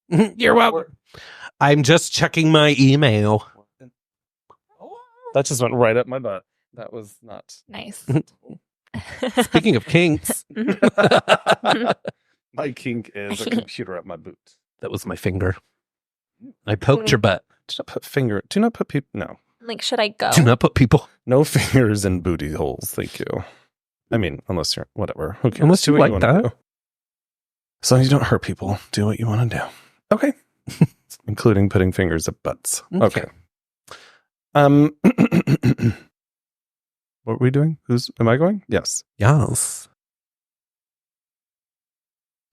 You're welcome. I'm just checking my email. That just went right up my butt. That was not Nice. Speaking of kinks, my kink is a computer up my boot. that was my finger. I poked your butt. Do not put people. No, Like, should I go? Do not put people. no fingers in booty holes. Thank you. I mean, unless you're whatever. Who cares? Unless you Do what like wanna that. do. As long as you don't hurt people, do what you want to do. Okay. Including putting fingers up butts. Okay. What are we doing? Am I going? Yes. Yes.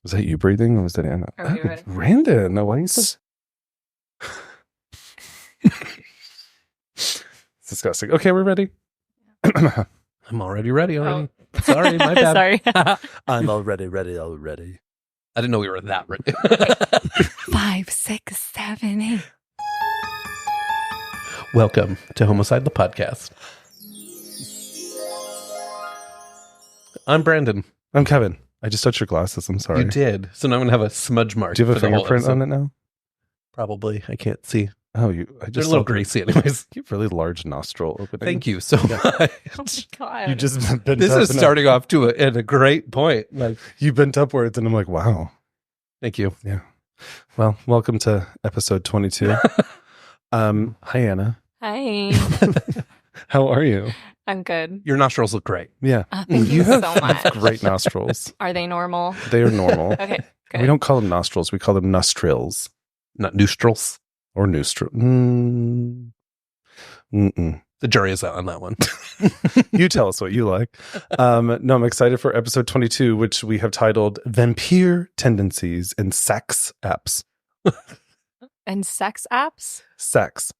Was that you breathing or was that Anna? Are we ready? Brandon, no, why are you so... It's disgusting. Okay, we're ready. I'm already ready already. Sorry, my bad. Sorry. I'm already ready already. I didn't know we were that ready. 5, 6, 7, 8. Welcome to Homicide the Podcast. I'm Brandon. I'm Kevin. I just touched your glasses. I'm sorry. You did. So now I'm going to have a smudge mark. Do you have a for the whole fingerprint on episode. it now? Probably. I can't see. Oh, They're a just little saw- greasy anyways. You have really large nostril opening. Thank you so much. Oh my God. You just bent This up is and starting off to at a great point. Like, You bent upwards, and I'm like, wow. thank you. Yeah. Well, welcome to episode 22. Hi, Anna. Hi. How are you? I'm good. Your nostrils look great. Yeah. Thank you so much. Great nostrils. Are they normal? They are normal. Okay, good. We don't call them nostrils. We call them nostrils Not nostrils. or nostril. Mm. Mm-mm. The jury is out on that one. You tell us what you like. No, I'm excited for episode 22, which we have titled VamPIER Tendencies and Sex Apps. And sex apps? Sex.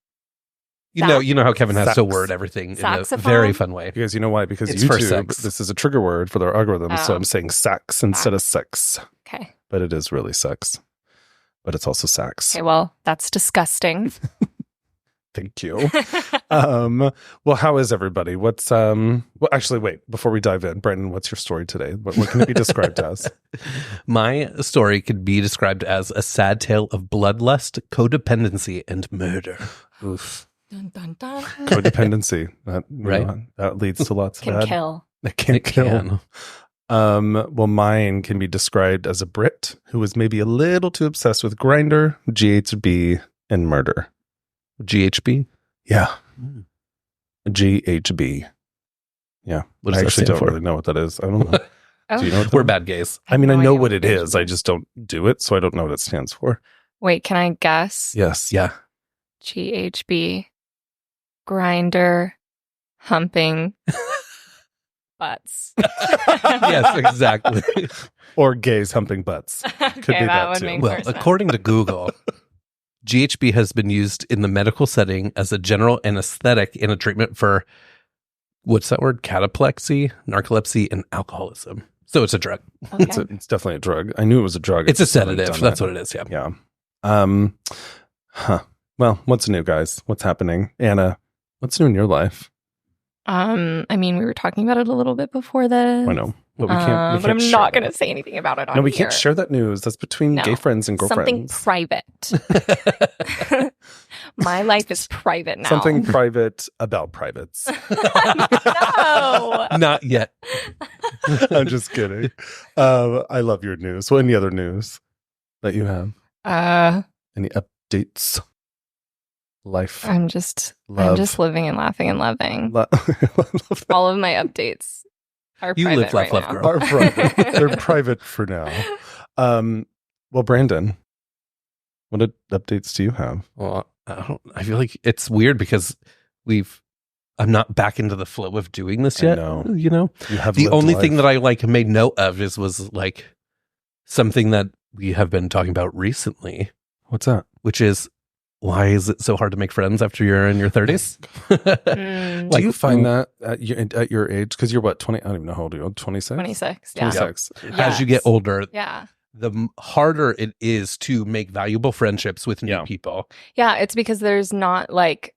You know how Kevin has to Sax. word everything in a Saxophone? very fun way. Because you know why? Because It's for YouTube, sex. this is a trigger word for their algorithm. So Oh. I'm saying sex instead of sex. Okay. But it is really sex. But it's also sex. Okay, well, that's disgusting. Thank you. Well, how is everybody? What's well, actually, wait, before we dive in, Brandon, what's your story today? What can it be described as? My story could be described as a sad tale of bloodlust, codependency, and murder. Oof. Dun, dun, dun. Codependency. That, Right. That leads to lots of Can bad. kill. It can It kill. can. Well, mine can be described as a Brit who was maybe a little too obsessed with Grindr, GHB, and murder. GHB? Yeah. Mm. GHB. Yeah. What does I that actually stand don't for? really know what that is. I don't know. Oh, Do you know what We're that- bad gays. I mean, I have no know idea what it it is. I just don't do it, so I don't know what it stands for. wait, can I guess? Yes. Yeah. GHB, grinder, humping, butts. Yes, exactly. Or gays humping butts. Okay, be that that would too. make Well, more sense. according to Google, GHB has been used in the medical setting as a general anesthetic in a treatment for, what's that word? Cataplexy, narcolepsy, and alcoholism. So it's a drug. Okay. It's definitely a drug. I knew it was a drug. It's a I just haven't sedative. done That's it. what it is. Yeah. Yeah. Well, what's new, guys? What's happening? Anna, what's new in your life? I mean, we were talking about it a little bit before this. I know. But we can't. But I'm share not that. going to say anything about it on No, we here. can't share that news. That's between No. gay friends and Something girlfriends. private. My life is private now. Something private about privates. No. Not yet. I'm just kidding. I love your news. What any other news that you have? Any updates? Life. I'm just Love. living and laughing and loving. Love that. All of my updates are You private live, laugh, right love, now. girl. Are private. They're private for now. Well, Brandon, what updates do you have? Well, I feel like it's weird because I'm not back into the flow of doing this I yet. know. You know, You have the lived only life. thing that I made note of was like something that we have been talking about recently, What's that? which is why is it so hard to make friends after you're in your 30s? Mm, Do you find that at your age? Because you're what, 20? I don't even know how old you are. 26? 26. Yeah. 26. as you get Yes. older, Yeah. the harder it is to make valuable friendships with new Yeah. people. Yeah. It's because there's not like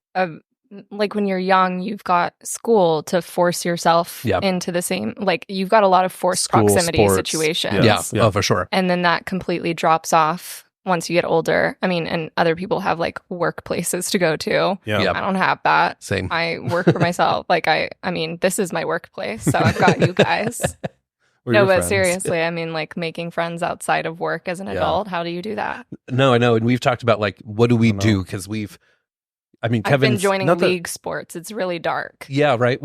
when you're young, you've got school to force yourself Yeah. into the same, like you've got a lot of forced School, proximity sports. situations. Yes. Yeah, Yeah. oh, for sure. And then that completely drops off once you get older. I mean, and other people have like workplaces to go to. Yeah. I don't have that. Same. I work for myself. Like I mean, this is my workplace, so I've got you guys. No, but seriously, I mean, like making friends outside of work as an adult. How do you do that? No, I know. And we've talked about like, what do we do? Because Kevin's I've been joining league sports. It's really dark. Yeah, right.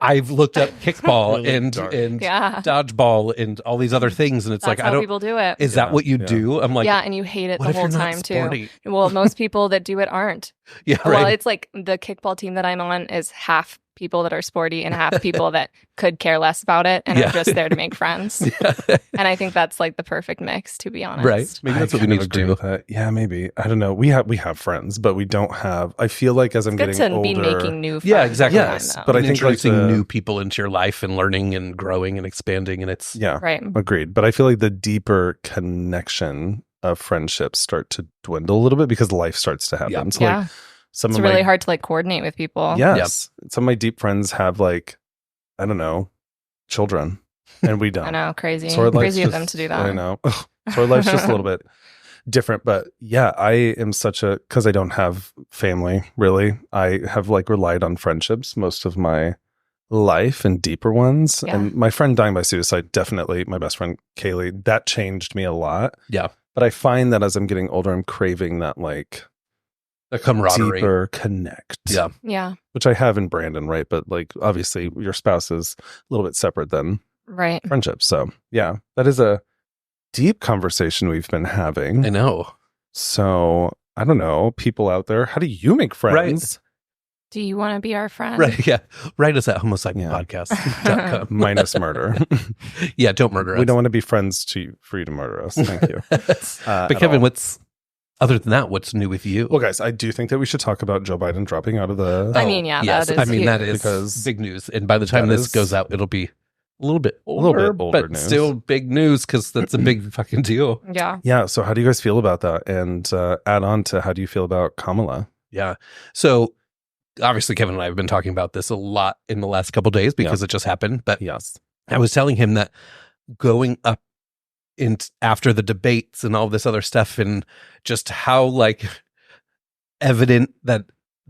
I've looked up kickball Really and dodgeball and all these other things, and it's That's like, how people do it. Is that what you do? I'm like, yeah, and you hate it the whole time too. Well, most people that do it aren't. Yeah, right. Well, it's like the kickball team that I'm on is half people that are sporty and half people that could care less about it and are just there to make friends. And I think that's like the perfect mix, to be honest. Right. Maybe that's what we need to do. Yeah, maybe. I don't know. We have friends, but we don't have. I feel like as I'm getting older, be making new friends. Yeah, exactly. Yes, but I think introducing new people into your life and learning and growing and expanding, and it's right. Agreed. But I feel like the deeper connection of friendships start to dwindle a little bit because life starts to happen. Yeah. So like it's really hard to like coordinate with people. Yes. Yep. Some of my deep friends have like, I don't know, children, and we don't. I know, crazy. So crazy of them to do that. I know. So our life's just a little bit different. But yeah, I am because I don't have family really. I have like relied on friendships most of my life and deeper ones. Yeah. And my friend dying by suicide, definitely my best friend, Kaylee, that changed me a lot. Yeah. But I find that as I'm getting older, I'm craving that like the camaraderie, deeper connect. Yeah. Yeah. Which I have in Brandon, right? But like obviously your spouse is a little bit separate than friendship. So yeah, that is a deep conversation we've been having. I know. So I don't know, people out there, how do you make friends? Right. Do you want to be our friend? Right. Yeah. Write us at homopsychpodcast.com. Minus murder. Yeah. Don't murder us. We don't want to be friends for you to murder us. Thank you. But Kevin, other than that, what's new with you? Well, guys, I do think that we should talk about Joe Biden dropping out of the... I mean, yeah, yes. that is huge. that is because big news. And by the time this goes out, it'll be a little bit older but news. Still big news because that's a big fucking deal. Yeah. Yeah. So how do you guys feel about that? And add on to how do you feel about Kamala? Yeah. So obviously, Kevin and I have been talking about this a lot in the last couple of days because it just happened. But yes, I was telling him that going up after the debates and all this other stuff and just how like evident that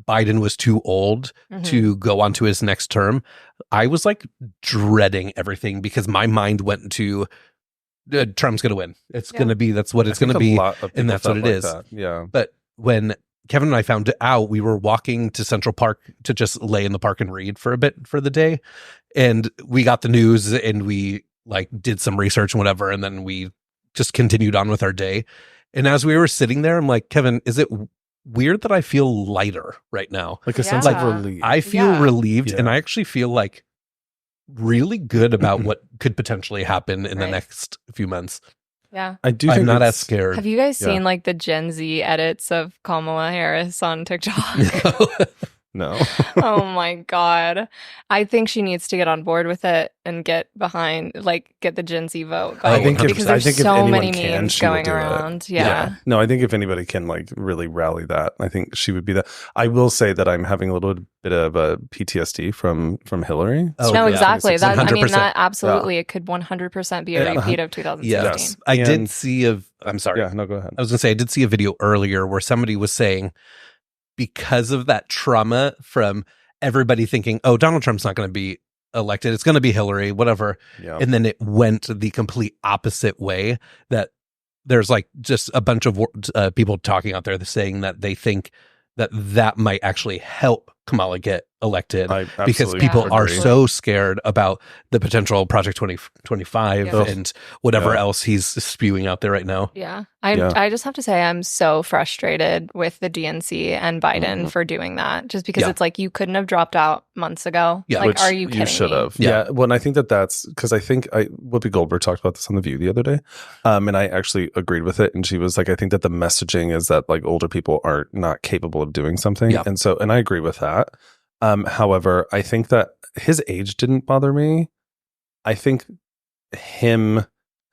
Biden was too old to go on to his next term, I was like dreading everything because my mind went to Trump's going to win. It's going to be, that's what it's going to be. And that's what it is. Yeah. But when Kevin and I found it out, we were walking to Central Park to just lay in the park and read for a bit for the day. And we got the news and we like did some research and whatever. And then we just continued on with our day. And as we were sitting there, I'm like, Kevin, is it weird that I feel lighter right now? Like a sense of relief. I feel relieved and I actually feel like really good about what could potentially happen in the next few months. Yeah. I do. I'm not as scared. Have you guys seen like the Gen Z edits of Kamala Harris on TikTok? No. Oh my God. I think she needs to get on board with it and get behind, like, get the Gen Z vote going. Because there's so many memes going around. Yeah. No, I think if anybody can like really rally that, I think she would be that. I will say that I'm having a little bit of a PTSD from Hillary. Oh, no, exactly. That, I mean, that absolutely, it could 100% be a repeat of 2016. Yes. I did see I'm sorry. Yeah, no, go ahead. I was going to say, I did see a video earlier where somebody was saying, because of that trauma from everybody thinking, oh, Donald Trump's not going to be elected, it's going to be Hillary, whatever. Yeah. And then it went the complete opposite way, that there's like just a bunch of people talking out there saying that they think that might actually help Kamala get elected because people are so scared about the potential Project 2025 and whatever else he's spewing out there right now. Yeah. I just have to say I'm so frustrated with the DNC and Biden for doing that, just because it's like you couldn't have dropped out months ago. Yeah. Like, are you kidding You should have. me? Yeah. Well, and I think that's because I think Whoopi Goldberg talked about this on The View the other day. And I actually agreed with it. And she was like, I think that the messaging is that like older people are not capable of doing something. Yeah. And I agree with that. However, I think that his age didn't bother me. I think him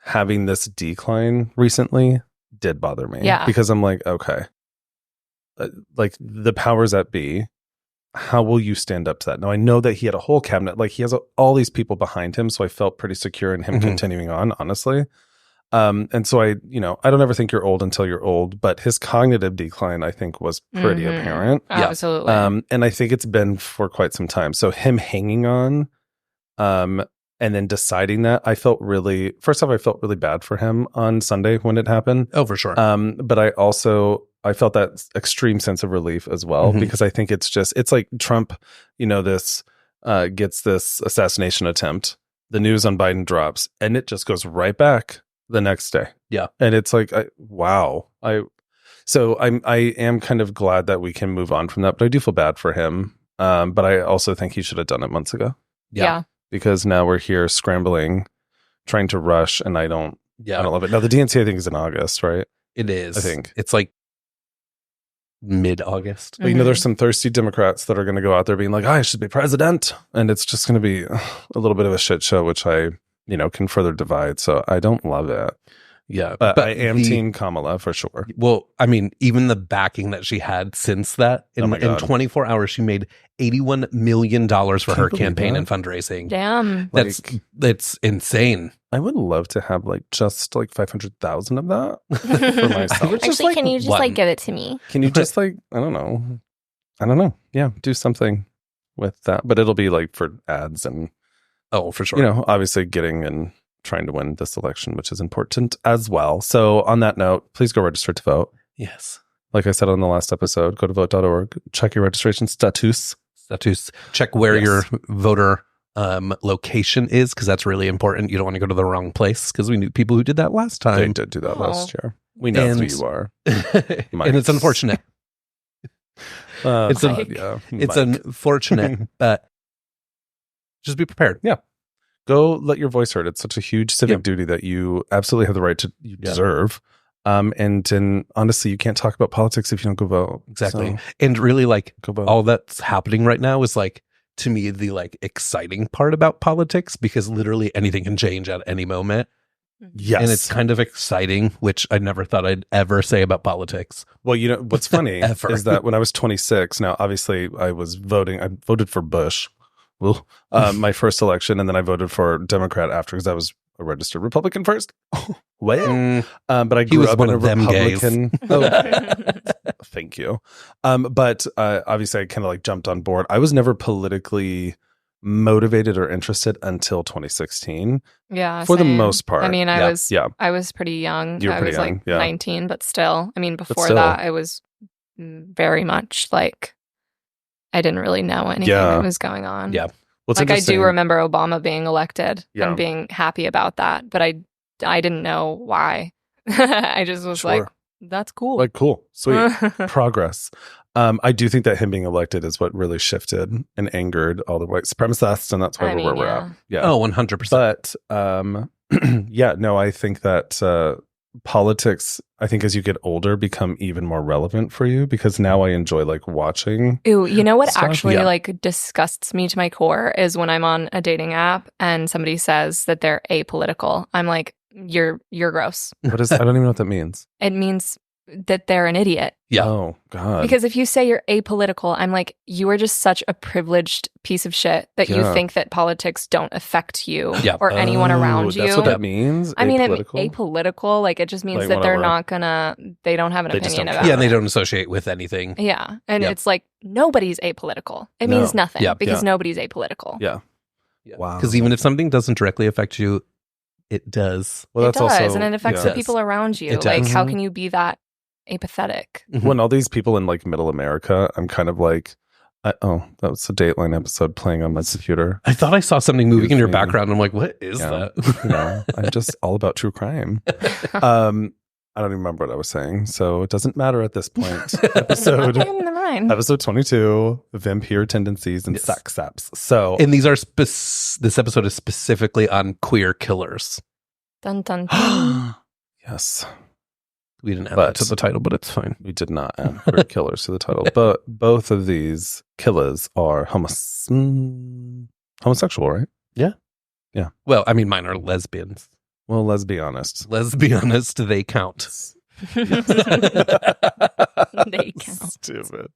having this decline recently did bother me. Yeah. Because I'm like, okay, like the powers that be, how will you stand up to that? Now, I know that he had a whole cabinet, like he has all these people behind him. So I felt pretty secure in him continuing on, honestly. And so I don't ever think you're old until you're old, but his cognitive decline, I think, was pretty apparent. Absolutely. And I think it's been for quite some time. So him hanging on, and then deciding that, first off, I felt really bad for him on Sunday when it happened. Oh, for sure. But I felt that extreme sense of relief as well, because I think it's like Trump, this gets this assassination attempt, the news on Biden drops, and it just goes right back the next day. Yeah. And it's like, wow. So I am kind of glad that we can move on from that, but I do feel bad for him. But I also think he should have done it months ago. Yeah. Because now we're here scrambling, trying to rush, and I don't love it. Now the DNC, I think, is in August, right? It is. I think it's like mid-August. But, there's some thirsty Democrats that are going to go out there being like, I should be president. And it's just going to be a little bit of a shit show, which I can further divide. So I don't love it. Yeah. But I am team Kamala for sure. Well, I mean, even the backing that she had since that, in 24 hours, she made $81 million for her campaign and fundraising. Damn. That's insane. I would love to have just 500,000 of that for myself. Actually, can you just give it to me? Can you just I don't know. Yeah. Do something with that, but it'll be for ads and, oh, for sure. Obviously getting and trying to win this election, which is important as well. So on that note, please go register to vote. Yes. Like I said on the last episode, go to vote.org, check your registration status. Check where your voter location is, because that's really important. You don't want to go to the wrong place, because we knew people who did that last time. They did do that last year. We know who you are. And it's unfortunate. It's unfortunate, but just be prepared. Yeah. Go let your voice heard. It's such a huge civic duty that you absolutely have the right to deserve. And honestly, you can't talk about politics if you don't go vote. Exactly. So, and really, go vote. All that's happening right now is to me, the exciting part about politics, because literally anything can change at any moment. Yes. And it's kind of exciting, which I never thought I'd ever say about politics. Well, what's funny is that when I was 26, now obviously I voted for Bush. Well, my first election, and then I voted for Democrat after, because I was a registered Republican first. But I grew up in a Republican. Thank you. But obviously I kind of jumped on board. I was never politically motivated or interested until 2016. Yeah, for the most part. I mean, I was pretty young. You were pretty young, 19, but still. I mean, before that, I was very much I didn't really know anything that was going on. Yeah. Well, I do remember Obama being elected and being happy about that, but I didn't know why. I just was that's cool. Cool. Sweet. Progress. I do think that him being elected is what really shifted and angered all the white supremacists, and that's why we're where we're at. Yeah. Oh, 100%. But I think that politics, I think as you get older, become even more relevant for you, because now I enjoy watching. Ooh, you know what actually disgusts me to my core is when I'm on a dating app and somebody says that they're apolitical. I'm like, you're gross. I don't even know what that means. It means that they're an idiot. Yeah. Oh, God. Because if you say you're apolitical, I'm like, you are just such a privileged piece of shit that you think that politics don't affect you or anyone around you. That's what that means? I mean, apolitical, it just means that they're not they don't have an opinion about it. Yeah, and they don't associate with anything. Yeah. And it's nobody's apolitical. It means nothing because nobody's apolitical. Yeah. Wow. Because even if something doesn't directly affect you, it does. Well, it does, and it affects the people around you. How can you be that apathetic? When all these people in middle America, I'm kind of that was a Dateline episode playing on my computer. I thought I saw something moving in your background. I'm like, what is that? I'm just all about true crime. I don't even remember what I was saying, so it doesn't matter at this point. Episode 22, VamPIER Tendencies and Sex Apps. So, and these are this episode is specifically on queer killers. Dun dun dun. Yes. We didn't add that to the title, but it's fine. We did not add queer killers to the title. But both of these killers are homosexual, right? Yeah. Yeah. Well, I mean, mine are lesbians. Well, let's be honest. They count. They count. Stupid.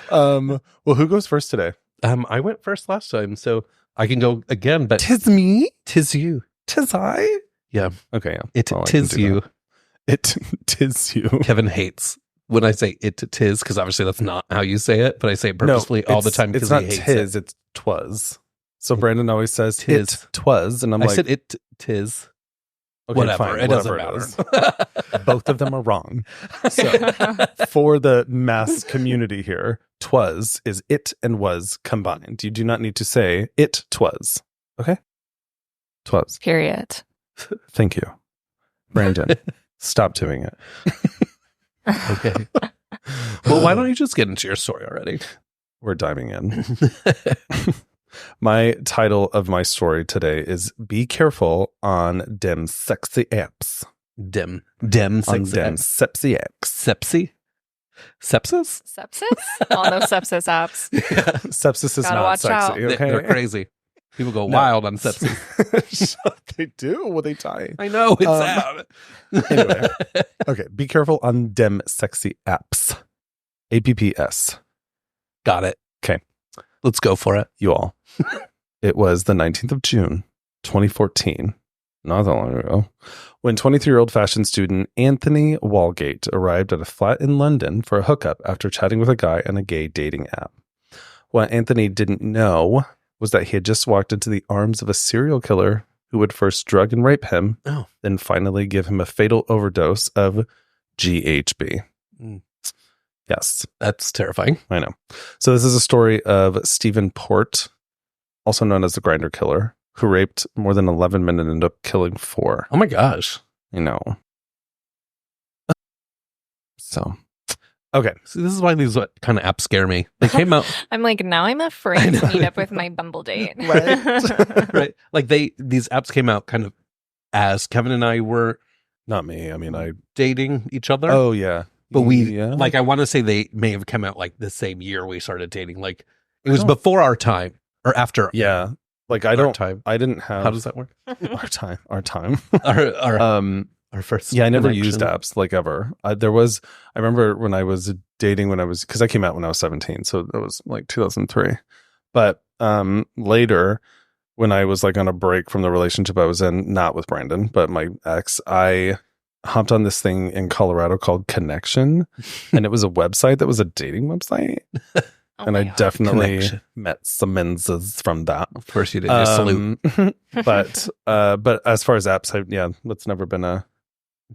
Well, who goes first today? I went first last time, so I can go again, but 'tis me. 'Tis you. 'Tis I. Yeah. Okay. Yeah. It tis you. It tis you. Kevin hates when I say it tis, because obviously that's not how you say it, but I say it purposefully all the time because he hates tis, it. it's twas. So Brandon always says tis. It twas, and I said it tis. Okay, whatever. Fine, it doesn't matter. Both of them are wrong. So for the mass community here, twas is it and was combined. You do not need to say it twas. Okay? Twas. Period. Thank you. Brandon, stop doing it. Okay. Well, why don't you just get into your story already? We're diving in. My title of my story today is Be Careful on Dem Sexy Apps. Dem Sexy apps. Sepsis? Sepsis? All those sepsis apps. Yeah. Sepsis is Gotta not watch sexy. out. Okay? They're crazy. People go wild on sepsis. They do? Well, they die. I know. It's out. Anyway. Okay. Be careful on Dem Sexy Apps. APPS. Got it. Okay. Let's go for it. You all. It was the 19th of June, 2014, not that long ago, when 23-year-old fashion student Anthony Walgate arrived at a flat in London for a hookup after chatting with a guy on a gay dating app. What Anthony didn't know was that he had just walked into the arms of a serial killer who would first drug and rape him, then finally give him a fatal overdose of GHB. Yes. That's terrifying. I know. So this is a story of Stephen Port, also known as the Grindr Killer, who raped more than 11 men and ended up killing 4. Oh my gosh. You know. So, okay. See, this is why these kind of apps scare me. They came out. I'm like, now I'm afraid to meet up with my Bumble date. Right. Right. Like these apps came out kind of as Kevin and I were. Not me. I mean, I dating each other. Oh, yeah. But like, I want to say they may have come out like the same year we started dating. Like, it was before our time or after. Yeah. Like, I didn't have. How does that work? Our time. Our first. Yeah, I never used apps like ever. I remember when I was dating because I came out when I was 17. So that was like 2003. But later, when I was like on a break from the relationship I was in, not with Brandon, but my ex, I hopped on this thing in Colorado called Connection, and it was a website that was a dating website. And I definitely met some menses from that. Of course you did. You salute. But as far as apps, that's never been a...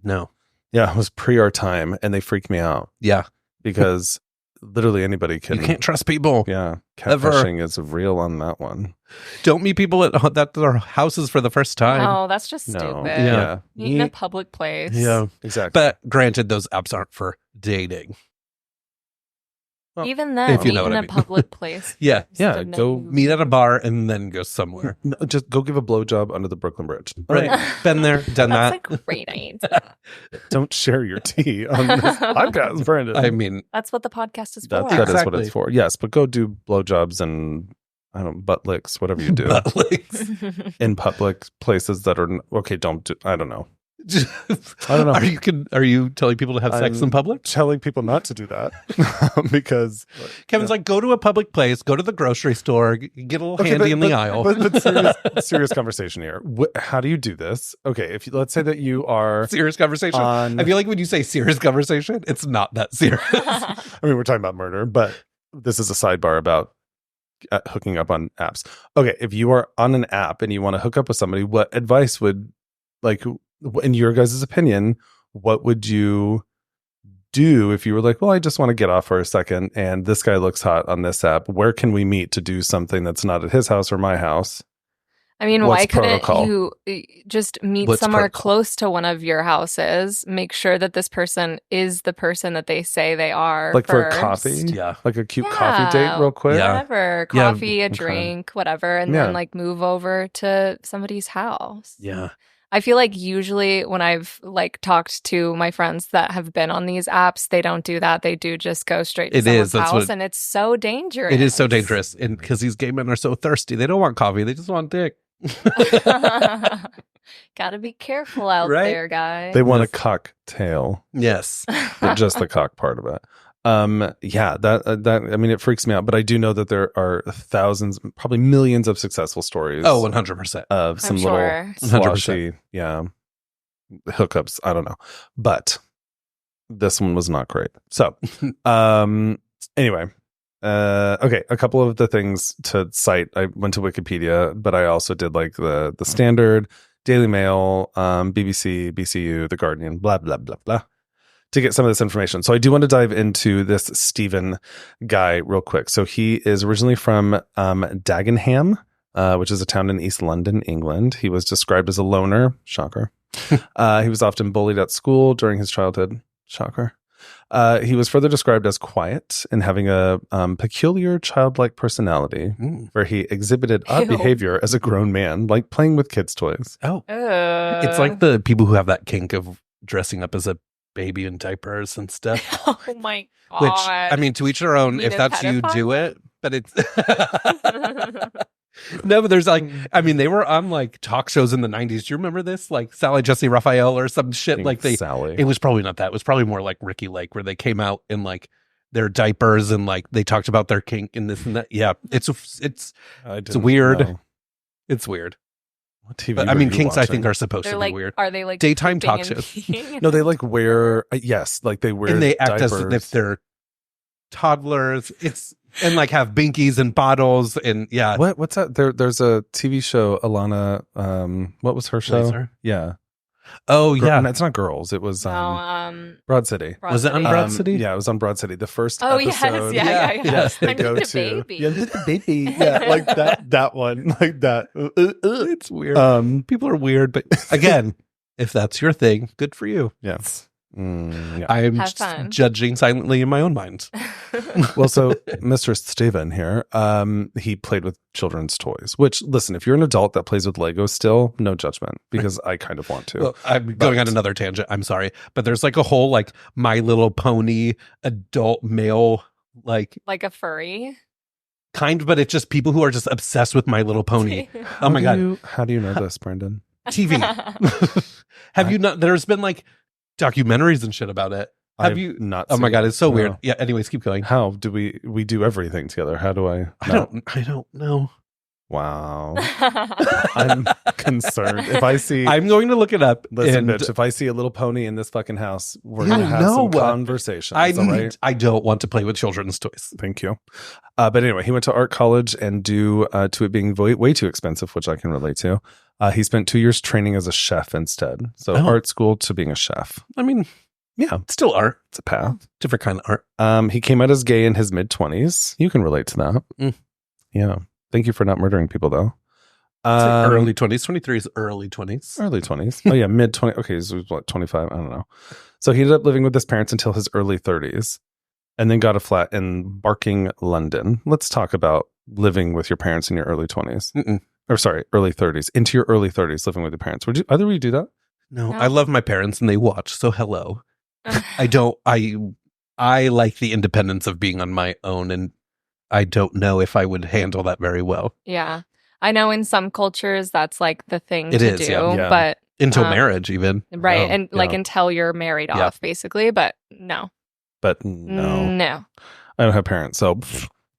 No. Yeah, it was pre our time, and they freaked me out. Yeah. Because literally anybody can... You can't trust people. Yeah. Catfishing is real on that one. Don't meet people at their houses for the first time. No, that's just stupid. Yeah. Meet in a public place. Yeah. Exactly. But granted, those apps aren't for dating. Well, even then, if you know in what I a mean. public place. Yeah. Go meet at a bar and then go somewhere. No, just go give a blowjob under the Brooklyn Bridge. Right. Been there, done that. That's a great idea. Don't share your tea on this podcast, Brandon. I mean, that's what the podcast is for. That is what it's for. Yes, but go do blowjobs and butt licks, whatever you do. Butt licks. In public places that are okay. Don't do. I don't know. I don't know. Are you telling people to have sex in public? Telling people not to do that because Kevin's like, go to a public place, go to the grocery store, get a little handy in the aisle. But serious conversation here. How do you do this? Okay, let's say that you are serious conversation. I feel like when you say serious conversation, it's not that serious. I mean, we're talking about murder, but this is a sidebar about hooking up on apps. Okay, if you are on an app and you want to hook up with somebody, what advice would in your guys' opinion, what would you do if you were like, well, I just want to get off for a second and this guy looks hot on this app. Where can we meet to do something that's not at his house or my house? I mean, why couldn't you just meet somewhere close to one of your houses? Make sure that this person is the person that they say they are. Like first. for a coffee? Yeah. Like a cute coffee date real quick? Yeah. Whatever. Coffee, a drink, whatever. And then like move over to somebody's house. Yeah. I feel like usually when I've like talked to my friends that have been on these apps, they don't do that. They do just go straight to someone's house, and it's so dangerous. It is so dangerous, and because these gay men are so thirsty, they don't want coffee; they just want dick. Gotta be careful out there, guys. They want a cocktail. Yes, but just the cock part of it. That I mean, it freaks me out, but I do know that there are thousands, probably millions of successful stories. Oh, 100% of some little sloshy, hookups. I don't know. But this one was not great. So, anyway, okay. A couple of the things to cite. I went to Wikipedia, but I also did like the Standard, Daily Mail, BBC, BCU, The Guardian, blah, blah, blah, blah, to get some of this information. So I do want to dive into this Stephen guy real quick. So he is originally from Dagenham, which is a town in East London, England. He was described as a loner. Shocker. He was often bullied at school during his childhood. Shocker. He was further described as quiet and having a peculiar childlike personality, where he exhibited odd behavior as a grown man, like playing with kids' toys. Oh. It's like the people who have that kink of dressing up as a baby in diapers and stuff. Oh my God. Which, I mean, to each their own. If that's you, do it. But it's... No, but there's like, I mean, they were on like talk shows in the 90s. Do you remember this? Like Sally Jesse Raphael or some shit. Like Sally. It was probably not that. It was probably more like Ricky Lake, where they came out in like their diapers and like they talked about their kink and this and that. Yeah, it's weird. Know. It's weird. What TV? But, I mean, kinks I think are supposed to like, be weird. Are they like daytime talk shows? No, they like wear. Yes, like they wear. And they act diapers. as if they're toddlers. It's and like have binkies and bottles and yeah. What's that? There's a TV show. Alana. What was her show? Laser? Yeah. Oh yeah. No, it's not Girls. It was Broad City. Was it on Broad City? Yeah, it was on Broad City. The first Oh episode. yes. Yes, they go the to baby. Yeah, the baby. Yeah, like that one, like that. It's weird. People are weird, but again, if that's your thing, good for you. Yes. Yeah. I'm Have just fun. judging silently in my own mind. Well, so Mr. Steven here, he played with children's toys, which, listen, if you're an adult that plays with Legos still, no judgment, because I kind of want to. Well, I'm going on another tangent. I'm sorry. But there's like a whole like My Little Pony adult male like a furry. kind, but it's just people who are just obsessed with My Little Pony. Oh my God. How do you know this, Brandon? TV. Have you not? There's been like documentaries and shit about it. Have you not? Oh my God, it's so No. weird. Yeah. Anyways, keep going. How do we do everything together? How do I? I don't know. Wow. I'm concerned. If I see, I'm going to look it up. listen, and bitch. If I see a little pony in this fucking house, we're I gonna have some know. conversations. All right? I don't want to play with children's toys. Thank you. But anyway, he went to art college, and due to it being way too expensive, which I can relate to, he spent 2 years training as a chef instead. So art school to being a chef. I mean, yeah, it's still art. It's a path. Different kind of art. He came out as gay in his mid-20s. You can relate to that. Yeah. Thank you for not murdering people, though. It's like early 20s. 23 is early 20s. Early 20s. Oh, yeah, mid-20s. Okay, so he was what, 25? I don't know. So he ended up living with his parents until his early 30s and then got a flat in Barking, London. Let's talk about living with your parents in your early 20s. Or sorry, early 30s. Into your early 30s living with your parents. Would either of you do that? No, I love my parents and they watch, so hello. I like the independence of being on my own, and I don't know if I would handle that very well. Yeah. I know in some cultures that's like the thing It to is, do, yeah. but Until marriage, even. right. Oh, And like yeah. until you're married Yeah. off, basically. But no. But no. No. I don't have parents, so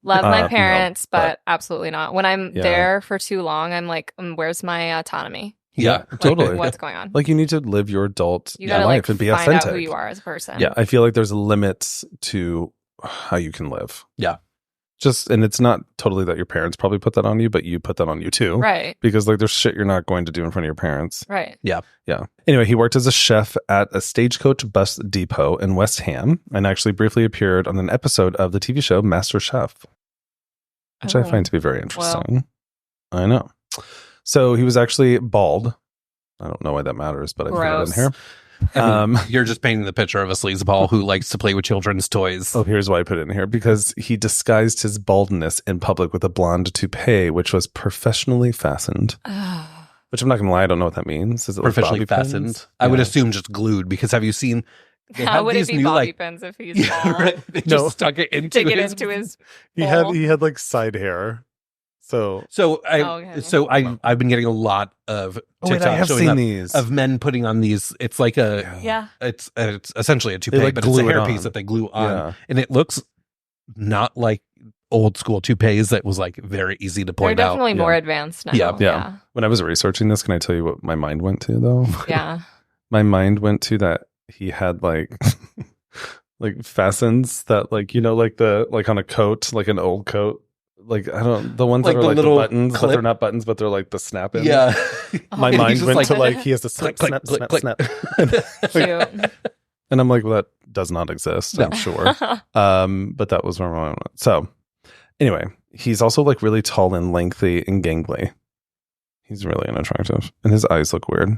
Love my no, parents, but- but absolutely not. When I'm Yeah. there for too long, I'm like, where's my autonomy? Yeah, Like, totally. What's going on? Like you need to live your adult You gotta life like and be find authentic. out who you are as a person. Yeah, I feel like there's limits to how you can live. Yeah. And it's not totally that your parents probably put that on you, but you put that on you too. Right. Because like there's shit you're not going to do in front of your parents. Right. Yeah. Anyway, he worked as a chef at a stagecoach bus depot in West Ham and actually briefly appeared on an episode of the TV show Master Chef, which I find to be very interesting. Well. I know. So he was actually bald. I don't know why that matters, but I put it in here. I mean, you're just painting the picture of a sleazeball who likes to play with children's toys. Oh, here's why I put it in here. Because he disguised his baldness in public with a blonde toupee, which was professionally fastened. Which I'm not going to lie, I don't know what that means. Is it Professionally like bobby fastened? pins? I would Yeah. assume just glued, because have you seen... How would it be bobby pins if he's Yeah, bald? right. They No. just stuck it into his He bowl. had like side hair. So Okay. I've been getting a lot of TikTok I have showing seen up these. of men putting on these. It's like Yeah. it's essentially a toupee, like, but it's a glue it hairpiece on. that they glue on, Yeah. and it looks not like old school toupees that was like very easy to They're point out. definitely more advanced now. Yeah. Yeah. When I was researching this, can I tell you what my mind went to though? Yeah. My mind went to that he had like like fastens that like like the like on a coat, like an old coat. Like I don't the ones like that are the like little the buttons, clip? but they're not buttons, but they're like the snap in. Yeah. My Oh, mind went like, to like he has to snap, click, snap, click, snap, click, snap. Cute. And I'm like, well, that does not exist, I'm sure. But that was where my mind went. So anyway, he's also like really tall and lengthy and gangly. He's really unattractive. And his eyes look weird.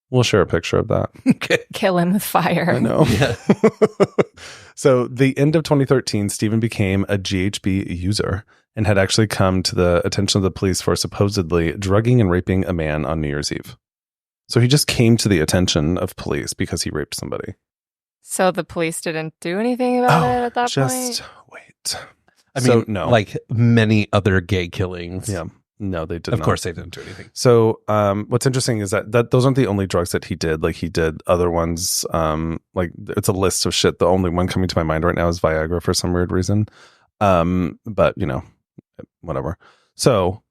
We'll share a picture of that. Okay. Kill him with fire. I know. Yeah. So the end of 2013, Stephen became a GHB user and had actually come to the attention of the police for supposedly drugging and raping a man on New Year's Eve. So he just came to the attention of police because he raped somebody. So the police didn't do anything about it at that just point? wait. I So, mean, no. like many other gay killings. Yeah. No, they did Of not. course they didn't do anything. So what's interesting is that those aren't the only drugs that he did. Like he did other ones. Like it's a list of shit. The only one coming to my mind right now is Viagra for some weird reason. But whatever. So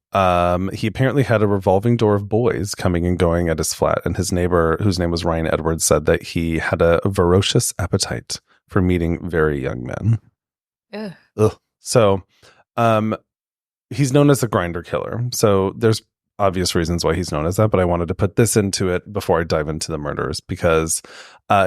he apparently had a revolving door of boys coming and going at his flat, and his neighbor, whose name was Ryan Edwards, said that he had a ferocious appetite for meeting very young men. Ugh. So he's known as the Grindr Killer. So there's obvious reasons why he's known as that, but I wanted to put this into it before I dive into the murders because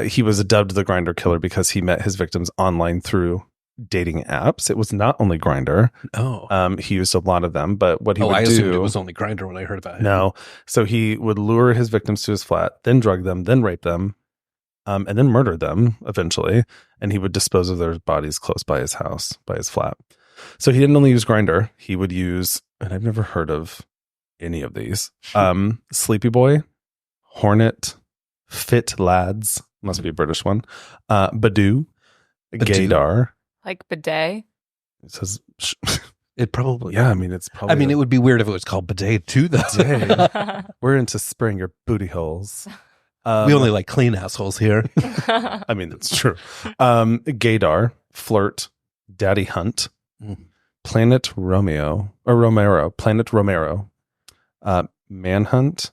he was dubbed the Grindr Killer because he met his victims online through dating apps. It was not only Grindr. Oh. He used a lot of them, but what he would I do... assumed it was only Grindr when I heard about it. No. So he would lure his victims to his flat, then drug them, then rape them, and then murder them eventually. And he would dispose of their bodies close by his house, by his flat. So he didn't only use Grindr. He would use, and I've never heard of any of these, Sleepy Boy, Hornet, Fit Lads, must be a British one, Badoo, Gaydar. Like bidet? It says... It probably... Yeah, I mean, it's probably... I mean, it would be weird if it was called bidet too, though. Bidet. We're into spraying your booty holes. We only like clean assholes here. I mean, that's true. Gaydar, Flirt, Daddy Hunt, Planet Romero, Manhunt,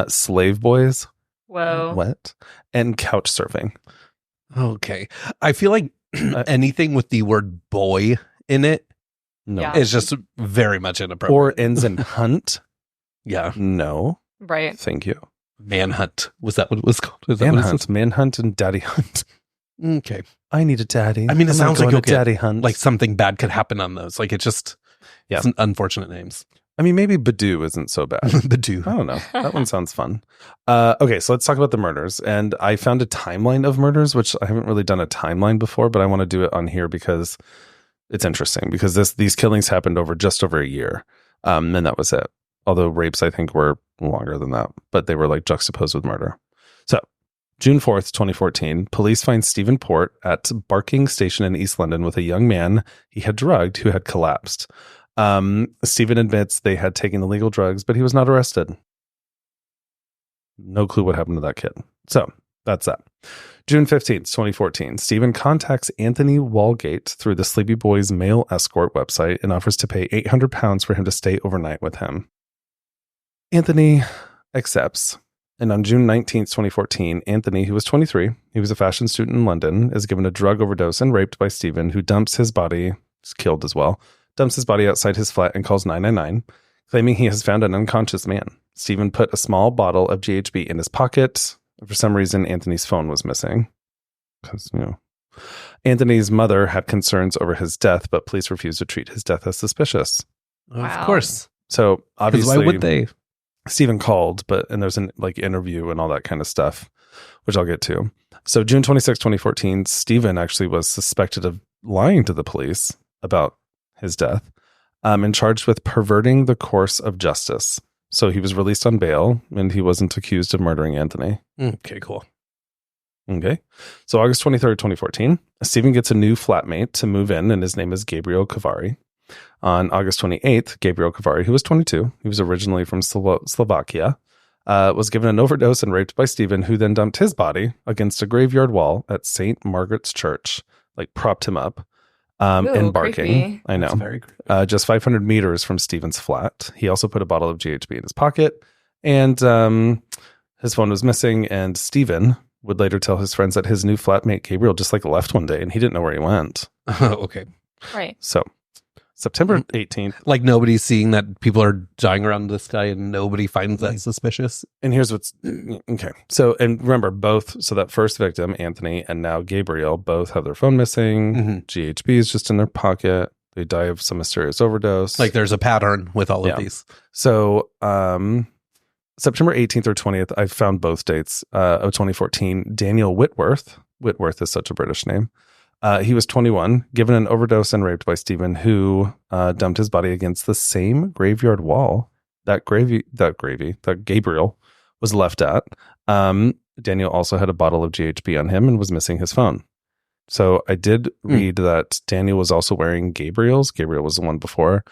Slave Boys, Whoa. what? And Couch Surfing. Okay. I feel like anything with the word boy in it No. Yeah. is just very much inappropriate. Or ends in Hunt. Yeah. No. Right. Thank you. Manhunt. Was that what it was called? Is that what it Manhunt. Manhunt and Daddy Hunt. is? Okay. I need a daddy. I mean, it I'm sounds not like going you'll to get, Daddy Hunt. like something bad could happen on those. Like it's Yeah. unfortunate names. I mean, maybe Badoo isn't so bad. Badoo. I don't know. That one sounds fun. Okay, so let's talk about the murders. And I found a timeline of murders, which I haven't really done a timeline before, but I want to do it on here because it's interesting. Because these killings happened over just over a year, and that was it. Although rapes, I think, were longer than that, but they were like juxtaposed with murder. So, June 4th, 2014, police find Stephen Port at Barking Station in East London with a young man he had drugged who had collapsed. Stephen admits they had taken illegal drugs, but he was not arrested. No clue what happened to that kid. So that's that. June 15th, 2014, Stephen contacts Anthony Walgate through the Sleepy Boys male escort website and offers to pay £800 for him to stay overnight with him. Anthony accepts. And on June 19th, 2014, Anthony, who was 23, he was a fashion student in London, is given a drug overdose and raped by Stephen, who dumps his body, is killed as well, dumps his body outside his flat and calls 999, claiming he has found an unconscious man. Stephen put a small bottle of GHB in his pocket. For some reason, Anthony's phone was missing. Because, Anthony's mother had concerns over his death, but police refused to treat his death as suspicious. Wow. Of course. So, obviously, why would they? Stephen called, and there's an interview and all that kind of stuff, which I'll get to. So June 26, 2014, Stephen actually was suspected of lying to the police about his death and charged with perverting the course of justice. So he was released on bail and he wasn't accused of murdering Anthony. Okay, cool. Okay. So August 23rd, 2014, Stephen gets a new flatmate to move in, and his name is Gabriel Kavari. On August 28th, Gabriel Kavari, who was 22, he was originally from Slovakia, was given an overdose and raped by Stephen, who then dumped his body against a graveyard wall at St. Margaret's Church, propped him up, in Barking. Creepy. I know. That's very creepy. Just 500 meters from Stephen's flat. He also put a bottle of GHB in his pocket, and His phone was missing, and Stephen would later tell his friends that his new flatmate, Gabriel, just like left one day and he didn't know where he went. Okay. Right. So September 18th. Like nobody's seeing that people are dying around this guy and nobody finds that suspicious. And here's what's okay. So, and remember so that first victim, Anthony, and now Gabriel, both have their phone missing. Mm-hmm. GHB is just in their pocket. They die of some mysterious overdose. Like there's a pattern with all of these. So, September 18th or 20th, I found both dates of 2014. Daniel Whitworth is such a British name. He was 21, given an overdose and raped by Stephen, who dumped his body against the same graveyard wall that Gabriel was left at. Daniel also had a bottle of GHB on him and was missing his phone. So I did read that Daniel was also wearing Gabriel was the one before,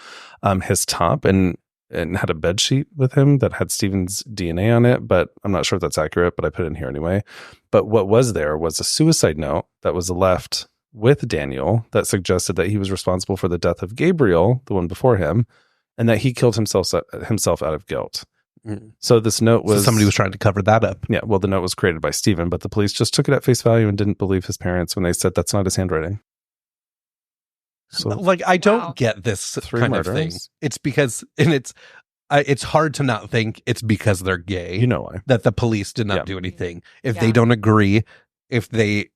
his top and had a bed sheet with him that had Stephen's DNA on it, but I'm not sure if that's accurate, but I put it in here anyway. But what was there was a suicide note that was left with Daniel that suggested that he was responsible for the death of Gabriel, the one before him, and that he killed himself out of guilt. So this note was... So somebody was trying to cover that up. Yeah, well, the note was created by Stephen, but the police just took it at face value and didn't believe his parents when they said that's not his handwriting. So, like, I don't get this kind of thing. It's because, and it's hard to not think it's because they're gay. You know why? That the police did not do anything. If they don't agree, if they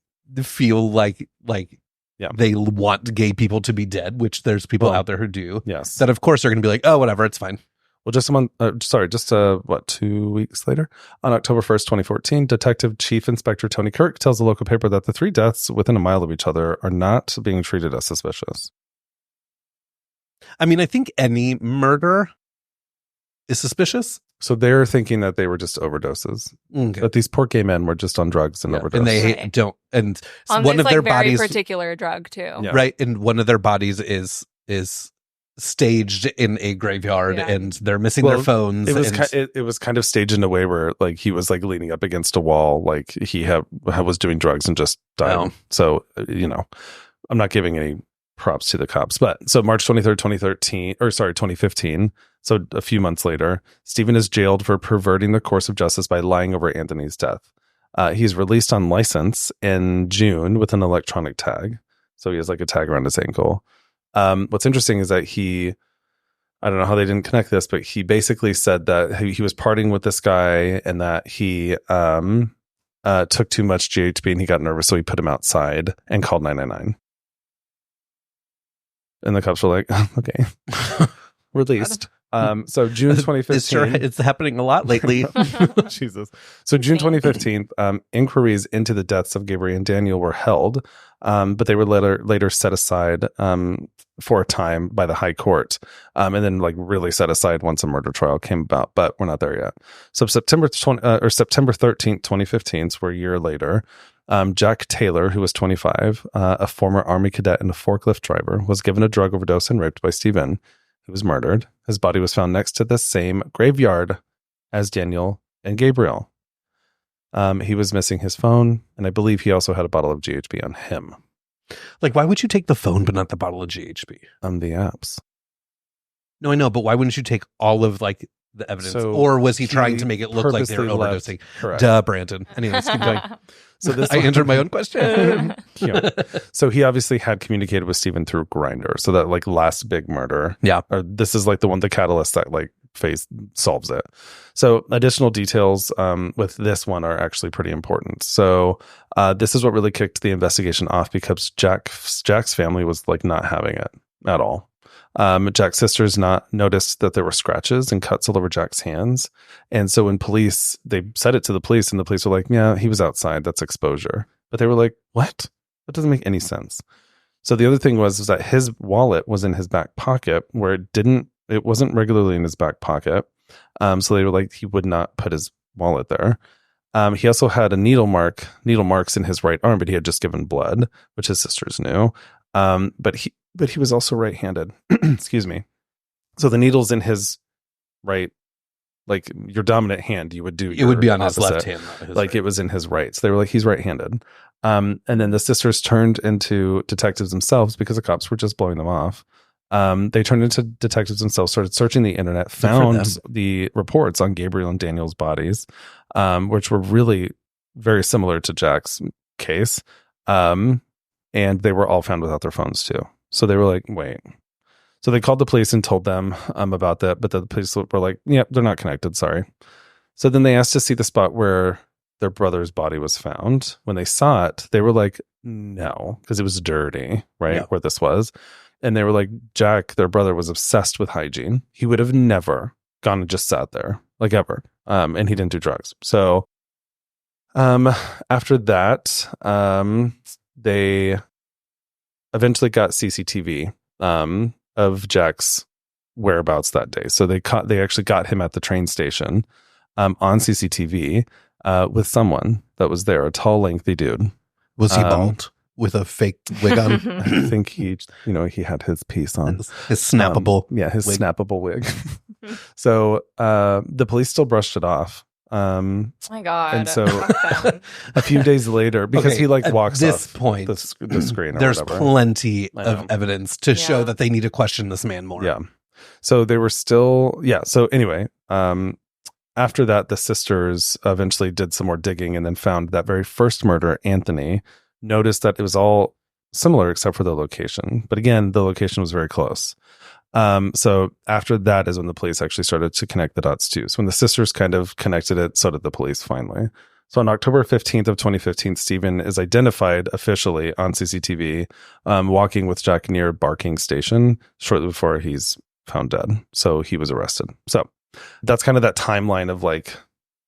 feel like they want gay people to be dead, which there's people out there who do. Yes. That of course are going to be like, oh, whatever, it's fine. Well, just 2 weeks later, on October 1st, 2014, Detective Chief Inspector Tony Kirk tells the local paper that the 3 deaths within a mile of each other are not being treated as suspicious. I mean, I think any murder is suspicious. So they're thinking that they were just overdoses. Okay. That these poor gay men were just on drugs and overdoses. And they don't. And on one this, of their very bodies, particular drug too. Yeah. Right? And one of their bodies is staged in a graveyard, and they're missing their phones. It was kind of staged in a way where like he was like leaning up against a wall, like he was doing drugs and just died. Oh. So I'm not giving any props to the cops, but so March 23rd, 2015. So a few months later, Stephen is jailed for perverting the course of justice by lying over Anthony's death. He's released on license in June with an electronic tag. So he has like a tag around his ankle. What's interesting is that I don't know how they didn't connect this, but he basically said that he was partying with this guy and that he took too much GHB and he got nervous, so he put him outside and called 999. And the cops were like, okay, released. So June 2015. It's happening a lot lately. Jesus. So June 2015, inquiries into the deaths of Gabriel and Daniel were held, but they were later set aside for a time by the High Court, and then like really set aside once a murder trial came about. But we're not there yet. So September 13th, 2015, so we're a year later. Jack Taylor, who was 25, a former Army cadet and a forklift driver, was given a drug overdose and raped by Stephen, who was murdered. His body was found next to the same graveyard as Daniel and Gabriel. He was missing his phone, and I believe he also had a bottle of GHB on him. Like, why would you take the phone but not the bottle of GHB? The apps. No, I know, but why wouldn't you take all of like the evidence? Or was he trying to make it look like they were overdosing? Correct. Duh, Brandon. Anyways, keep going. So I answered my own question. So he obviously had communicated with Stephen through Grindr. So that like last big murder. Yeah. Or this is like the catalyst that like solves it. So additional details with this one are actually pretty important. So this is what really kicked the investigation off because Jack's family was like not having it at all. Jack's sisters noticed that there were scratches and cuts all over Jack's hands. And so when they said it to the police, and the police were like, yeah, he was outside. That's exposure. But they were like, what? That doesn't make any sense. So the other thing was that his wallet was in his back pocket where it wasn't regularly in his back pocket. So they were like, he would not put his wallet there. He also had needle marks in his right arm, but he had just given blood, which his sisters knew. But he was also right-handed. Excuse me. So the needle's in his right, like your dominant hand, you would do. It would be on opposite. his left hand, not his like right. It was in his right. So they were like, he's right-handed. And then the sisters turned into detectives themselves because the cops were just blowing them off. They turned into detectives themselves, started searching the internet, found the reports on Gabriel and Daniel's bodies, which were really very similar to Jack's case. And they were all found without their phones too. So they were like, wait. So they called the police and told them about that. But the police were like, yeah, they're not connected. Sorry. So then they asked to see the spot where their brother's body was found. When they saw it, they were like, no, because it was dirty, right? Yeah. Where this was. And they were like, Jack, their brother, was obsessed with hygiene. He would have never gone and just sat there, like ever. And he didn't do drugs. So after that, they eventually got CCTV of Jack's whereabouts that day. So they actually got him at the train station on CCTV with someone that was there, a tall, lengthy dude. Was he bald with a fake wig on? I think he had his piece on. His snappable his snappable wig. So the police still brushed it off. Oh my God. And so a few days later, because he walks this off point, the screen or there's whatever. Plenty of evidence to show that they need to question this man more. Yeah. So they were still, So anyway, after that, the sisters eventually did some more digging and then found that very first murder, Anthony, noticed that it was all similar except for the location. But again, the location was very close. So after that is when the police actually started to connect the dots too. So when the sisters kind of connected it, so did the police finally. So on October 15th of 2015, Stephen is identified officially on CCTV, walking with Jack near Barking Station shortly before he's found dead. So he was arrested. So that's kind of that timeline of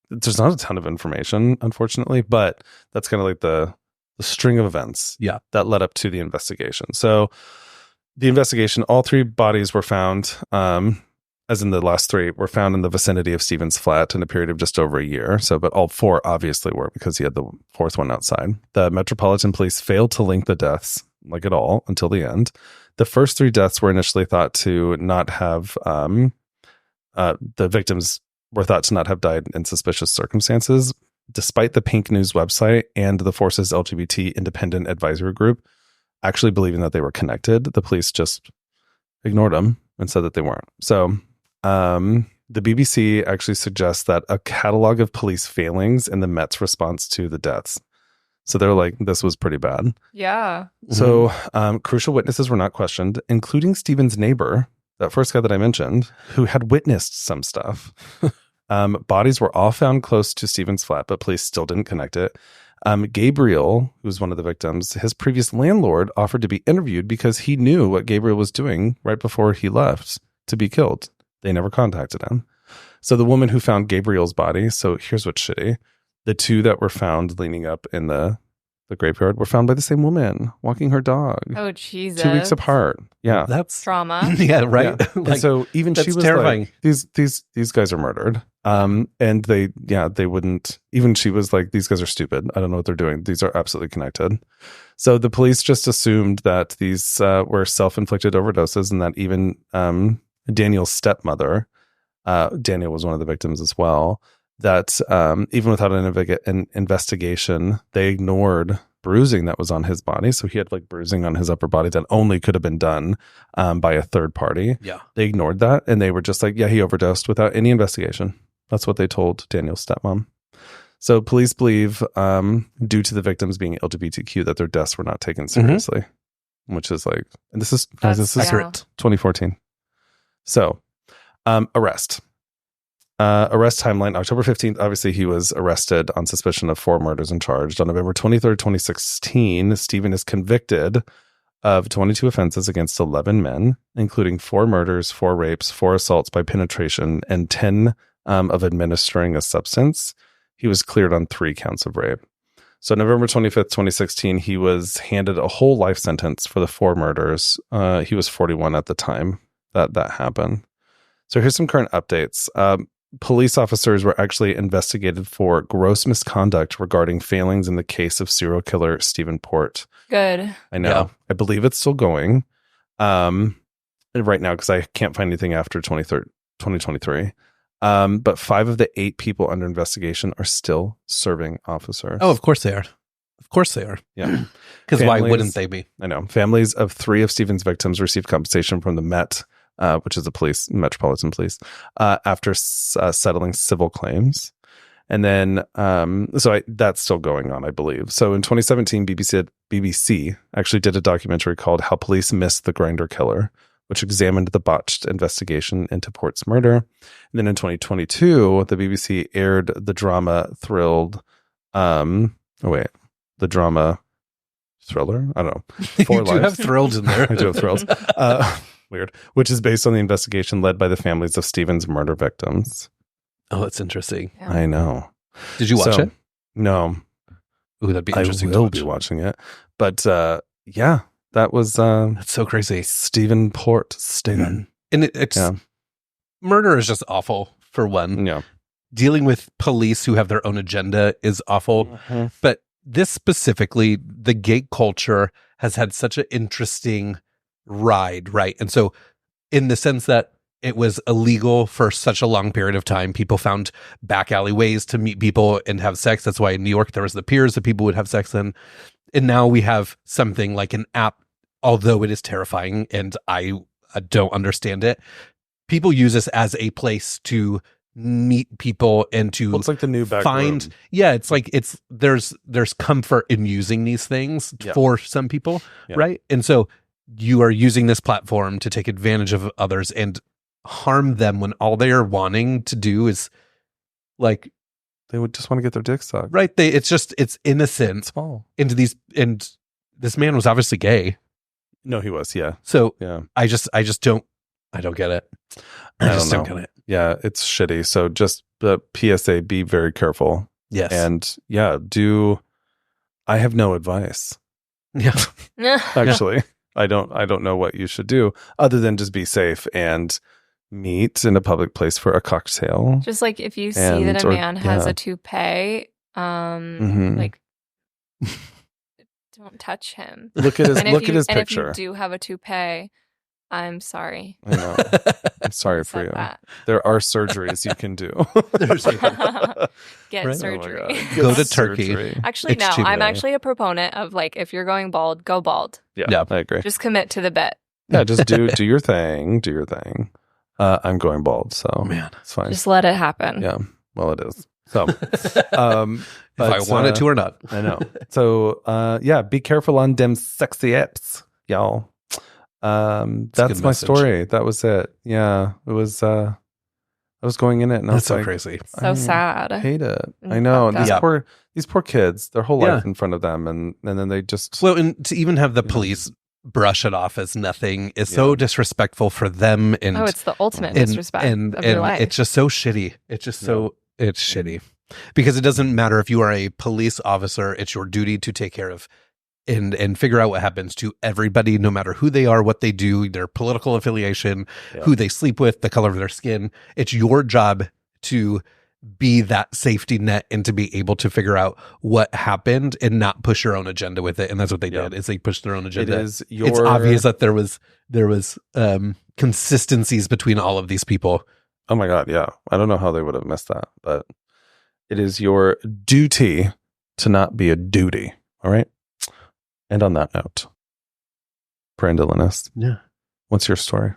there's not a ton of information, unfortunately, but that's kind of like the string of events that led up to the investigation. So the investigation, all three bodies were found, as in the last three, were found in the vicinity of Stephen's flat in a period of just over a year. So, but all four obviously were because he had the fourth one outside. The Metropolitan Police failed to link the deaths at all until the end. The first three deaths were initially thought to not have, the victims were thought to not have died in suspicious circumstances, despite the Pink News website and the Force's LGBT Independent Advisory Group actually believing that they were connected. The police just ignored them and said that they weren't. So the BBC actually suggests that a catalog of police failings in the Met's response to the deaths. So they're like, this was pretty bad. Yeah. So crucial witnesses were not questioned, including Stephen's neighbor, that first guy that I mentioned, who had witnessed some stuff. Bodies were all found close to Stephen's flat, but police still didn't connect it. Gabriel, who was one of the victims, his previous landlord offered to be interviewed because he knew what Gabriel was doing right before he left to be killed. They never contacted him. So the woman who found Gabriel's body, so here's what's shitty. The two that were found leaning up in the graveyard were found by the same woman walking her dog. Oh, Jesus. 2 weeks apart. Yeah. That's trauma. Yeah, right. Yeah. And so even she was terrifying. These guys are murdered. And they wouldn't, even she was like, these guys are stupid. I don't know what they're doing. These are absolutely connected. So the police just assumed that these were self-inflicted overdoses and that even Daniel's stepmother, Daniel was one of the victims as well, that even without an investigation, they ignored bruising that was on his body. So he had bruising on his upper body that only could have been done by a third party. Yeah. They ignored that and they were just like, yeah, he overdosed without any investigation. That's what they told Daniel's stepmom. So police believe, due to the victims being LGBTQ, that their deaths were not taken seriously, which is and this is accurate. 2014. So arrest. Arrest timeline, October 15th, obviously he was arrested on suspicion of 4 murders and charged. On November 23rd, 2016, Stephen is convicted of 22 offenses against 11 men, including 4 murders, 4 rapes, 4 assaults by penetration, and 10 of administering a substance. He was cleared on 3 counts of rape. So November 25th, 2016, he was handed a whole life sentence for the 4 murders. He was 41 at the time that happened. So here's some current updates. Police officers were actually investigated for gross misconduct regarding failings in the case of serial killer Stephen Port. Good. I know. Yeah. I believe it's still going right now because I can't find anything after 2023. But 5 of the 8 people under investigation are still serving officers. Oh, of course they are. Of course they are. Yeah. Because why wouldn't they be? I know. Families of 3 of Stephen's victims received compensation from the Met, which is the Metropolitan Police, after settling civil claims. And then, that's still going on, I believe. So in 2017, BBC actually did a documentary called How Police Missed the Grindr Killer, which examined the botched investigation into Port's murder. And then in 2022, the BBC aired the drama the drama thriller? I don't know. You do have thrilled in there. I do have thrilled. Weird. Which is based on the investigation led by the families of Stephen's murder victims. Oh, that's interesting. Yeah. I know. Did you watch it? No. Ooh, that'd be interesting. I will be watching it. But yeah, that was that's so crazy. Stephen Port. Stephen. And it's murder is just awful for one. Yeah. Dealing with police who have their own agenda is awful. Mm-hmm. But this specifically, the gay culture has had such an interesting ride, right? And so in the sense that it was illegal for such a long period of time, people found back alleyways to meet people and have sex. That's why in New York, there was the piers that people would have sex in. And now we have something like an app, although it is terrifying and I don't understand it. People use this as a place to meet people and to it's like the new back find room. Yeah, it's like there's comfort in using these things for some people, right? And so you are using this platform to take advantage of others and harm them when all they are wanting to do is like they would just want to get their dick sucked, right? It's innocent, small into these, and this man was obviously gay. No, he was, yeah. So I don't get it. I just don't get it. Yeah, it's shitty. So just the PSA, be very careful. Yes. And I have no advice. Yeah. Actually, I don't know what you should do other than just be safe and meet in a public place for a cocktail. Just like if you see that a man has a toupee, like don't touch him. Look at his picture. And if you do have a toupee, I'm sorry. I know. I'm sorry for you. That. There are surgeries you can do. Get surgery. Oh go to Turkey. Actually, no. I'm actually a proponent of like if you're going bald, go bald. Yeah, I agree. Just commit to the bit. Yeah, just do your thing. Do your thing. I'm going bald, so man, it's fine. Just let it happen. Yeah, well, it is. So, if I wanted to or not, I know. So, be careful on them sexy apps, y'all. That's my story. That was it. Yeah, it was. I was going in it, and I was so like, crazy, so sad. I hate it. I know these poor kids, their whole life in front of them, and then they just and to even have the police brush it off as nothing is so disrespectful for them. And it's the ultimate disrespect of your life. It's just so shitty. It's just it's shitty because it doesn't matter if you are a police officer. It's your duty to take care of and figure out what happens to everybody, no matter who they are, what they do, their political affiliation, who they sleep with, the color of their skin. It's your job to be that safety net and to be able to figure out what happened and not push your own agenda with it. And that's what they did, is they pushed their own agenda. It's obvious that there was consistencies between all of these people. Oh my God. Yeah. I don't know how they would have missed that, but it is your duty to not be a duty. All right. And on that note, Brandolinus. Yeah. What's your story?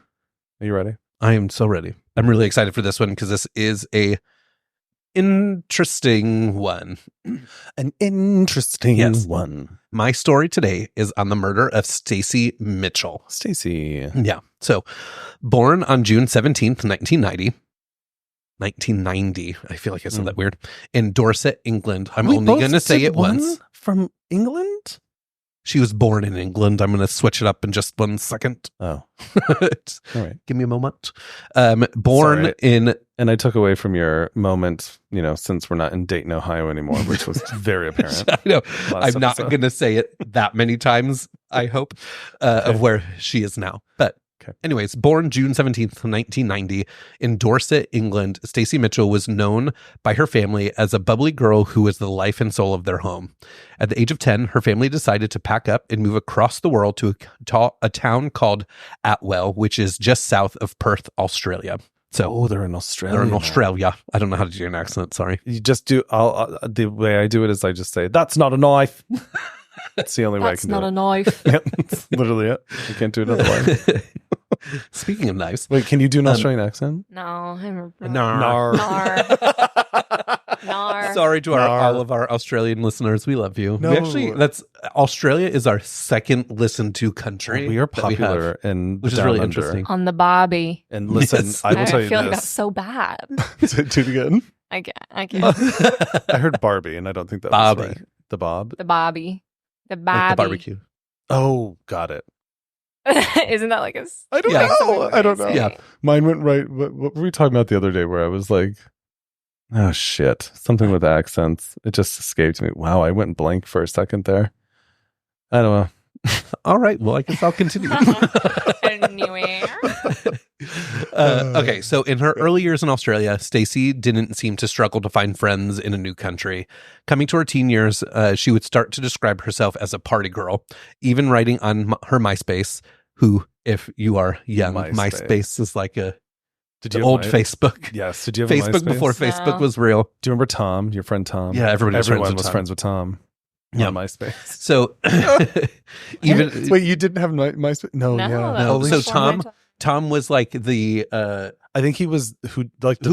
Are you ready? I am so ready. I'm really excited for this one because this is a interesting one. An interesting one. My story today is on the murder of Stacey Mitchell. Stacey. Yeah. So, born on June 17th, 1990. 1990. I feel like I said that weird. In Dorset, England. I'm only going to say it once. From England? She was born in England. I'm going to switch it up in just 1 second. Oh. All right. Give me a moment. Born in... And I took away from your moment, since we're not in Dayton, Ohio anymore, which was very apparent. I know. I'm not going to say it that many times, I hope, of where she is now. But anyways, born June 17th, 1990, in Dorset, England, Stacey Mitchell was known by her family as a bubbly girl who was the life and soul of their home. At the age of 10, her family decided to pack up and move across the world to a town called Atwell, which is just south of Perth, Australia. So they're in Australia. They're in Australia. I don't know how to do an accent. Sorry. You just do. The way I do it is I just say, "That's not a knife." That's the only way I can do it. That's not a knife. Yep, that's literally it. I can't do another way. Speaking of knives, wait, can you do an Australian accent? No, I'm Nar. Nar. Sorry to all of our Australian listeners. We love you. No. We actually, Australia is our second listened to country. We are popular, and which is really interesting. On the Bobby. And listen, Yes. I will tell you I feel this. like that's so bad. Do it again. I can't. I heard Barbie, and I don't think that Bobby. was right. The Bob. The Bobby. The Like Bobby. the barbecue. Oh, got it. Isn't that like a... I don't Yeah. know. I don't know. Yeah. Mine went right. What were we talking about the other day where I was like, oh, shit. Something with accents. It just escaped me. Wow, I went blank for a second there. I don't know. All right. Well, I guess I'll continue. Anyway. Okay, so in her early years in Australia, Stacey didn't seem to struggle to find friends in a new country. Coming to her teen years, she would start to describe herself as a party girl, even writing on her MySpace, who, if you are young, MySpace is like the old Facebook. Yes. Did you have a Facebook MySpace? before Facebook No. was real. Do you remember Tom, your friend Tom? Yeah, everyone was friends with Tom. Yeah. On MySpace. So even Wait, you didn't have MySpace? No, No, yeah. that No, was so before my Tom was like the I think he was who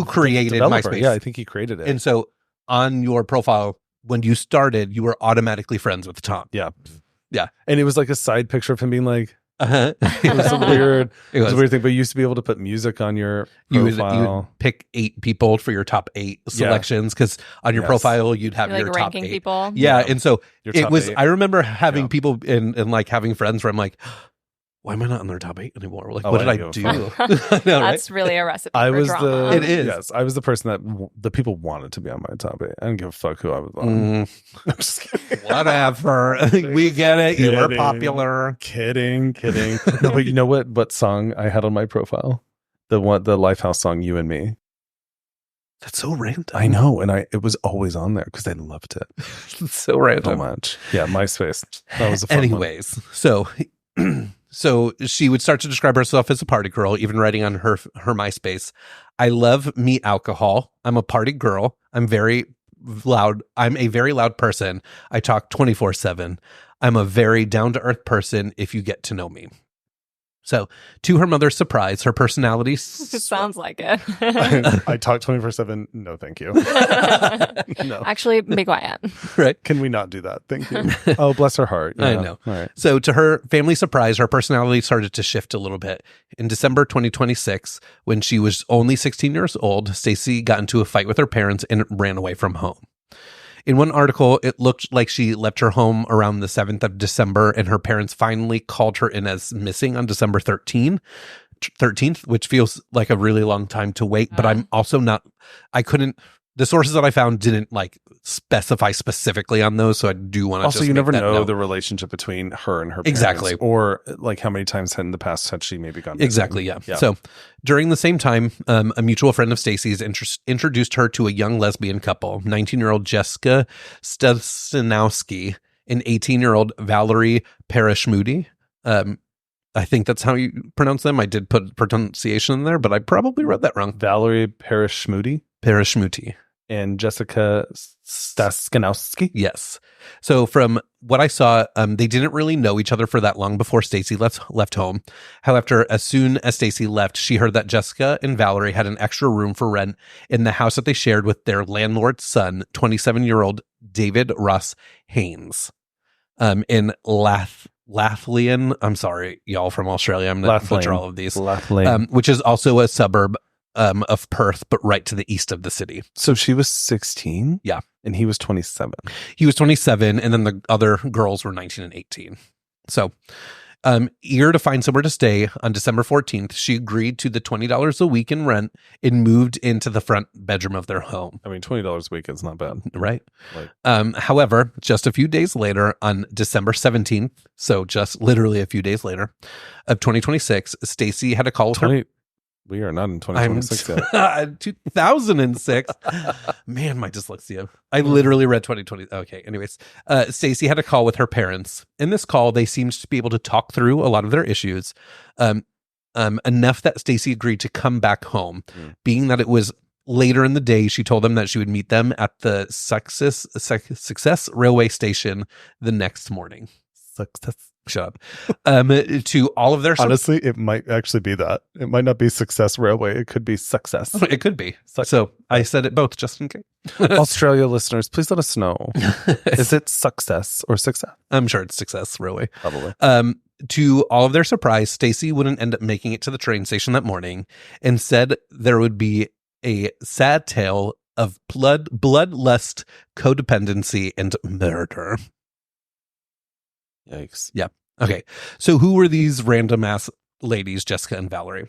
created developer. MySpace. Yeah, I think he created it. and so on your profile when you started, you were automatically friends with Tom. yeah. Yeah. And it was like a side picture of him being like, Uh-huh. it was a weird, It it was was. a weird thing, but you used to be able to put music on your You profile. would pick 8 people for your top 8 selections because on your Yes. profile you'd have You're your like top ranking 8. people. Yeah, Yeah. and so Your it top was. 8. I remember having Yeah. people and like having friends where I'm like, why am I not on their top 8 anymore? Like, Oh, what did I I give a do? fuck. I know, right? That's really a recipe I for was drama. It is. Yes, I was the person that the people wanted to be on my top 8. I didn't give a fuck who I was on. I'm just kidding. Whatever. We get it. You were Kidding. popular. Kidding. No, but you know what song I had on my profile? The Lifehouse song, "You and Me." That's so random. I know, and it was always on there because I loved it It's so random. so much. Yeah, MySpace. That was a fun one. Anyways, so so she would start to describe herself as a party girl, even writing on her MySpace. I love me alcohol. I'm a party girl. I'm very loud. I'm a very loud person. I talk 24/7. I'm a very down to earth person if you get to know me. So, to her mother's surprise, her personality It sounds like it. I talk 24/7. No, thank you. No. Actually, be quiet. right. Can we not do that? Thank you. Oh, bless her heart. I Yeah. know. All right. So, to her family surprise, her personality started to shift a little bit. In December 2026, when she was only 16 years old, Stacey got into a fight with her parents and ran away from home. In one article, it looked like she left her home around the 7th of December, and her parents finally called her in as missing on December 13th, which feels like a really long time to wait. But I'm also not, the sources that I found didn't like specify specifically on those. So I do want to Also, just you make never that know note. the relationship between her and her parents. Exactly. Or like how many times in the past had she maybe gone missing. Exactly, yeah. So during the same time, a mutual friend of Stacey's introduced her to a young lesbian couple, 19-year-old Jessica Stasinowski and 18-year-old Valerie Parashmuti. I think that's how you pronounce them. I did put pronunciation in there, but I probably read that wrong. Valerie Parashmuti Parashmuti. and Jessica Staskanowski. Yes. So from what I saw, they didn't really know each other for that long before Stacey left home. However, as soon as Stacey left, she heard that Jessica and Valerie had an extra room for rent in the house that they shared with their landlord's son, 27-year-old David Ross Haynes, in Lathlain. I'm sorry, y'all from Australia. I'm going to butcher all of these. Which is also a suburb of Perth, but right to the east of the city. So she was 16? Yeah. And he was 27. He was 27, and then the other girls were 19 and 18. So, eager to find somewhere to stay, on December 14th, she agreed to the $20 a week in rent and moved into the front bedroom of their home. I mean, $20 a week is not bad. Right? Like, however, just a few days later, on December 17th, so just literally a few days later, of 2026, Stacey had a call with her. We are not in 2026 yet. 2006. Man, my dyslexia. I literally read 2020. Okay, anyways. Stacey had a call with her parents. In this call, they seemed to be able to talk through a lot of their issues. enough that Stacey agreed to come back home. Being that it was later in the day, she told them that she would meet them at the Success railway station the next morning. Success. Shut up. To all of their... Honestly, it might actually be that. It might not be Success Railway. It could be Success. It could be. So I said it both just in case. Australia listeners, please let us know. Is it Success or Success? I'm sure it's Success Railway. Probably. To all of their surprise, Stacey wouldn't end up making it to the train station that morning. Instead, there would be a sad tale of bloodlust, codependency, and murder. Yikes. Yeah. Okay. So who were these random ass ladies, Jessica and Valerie?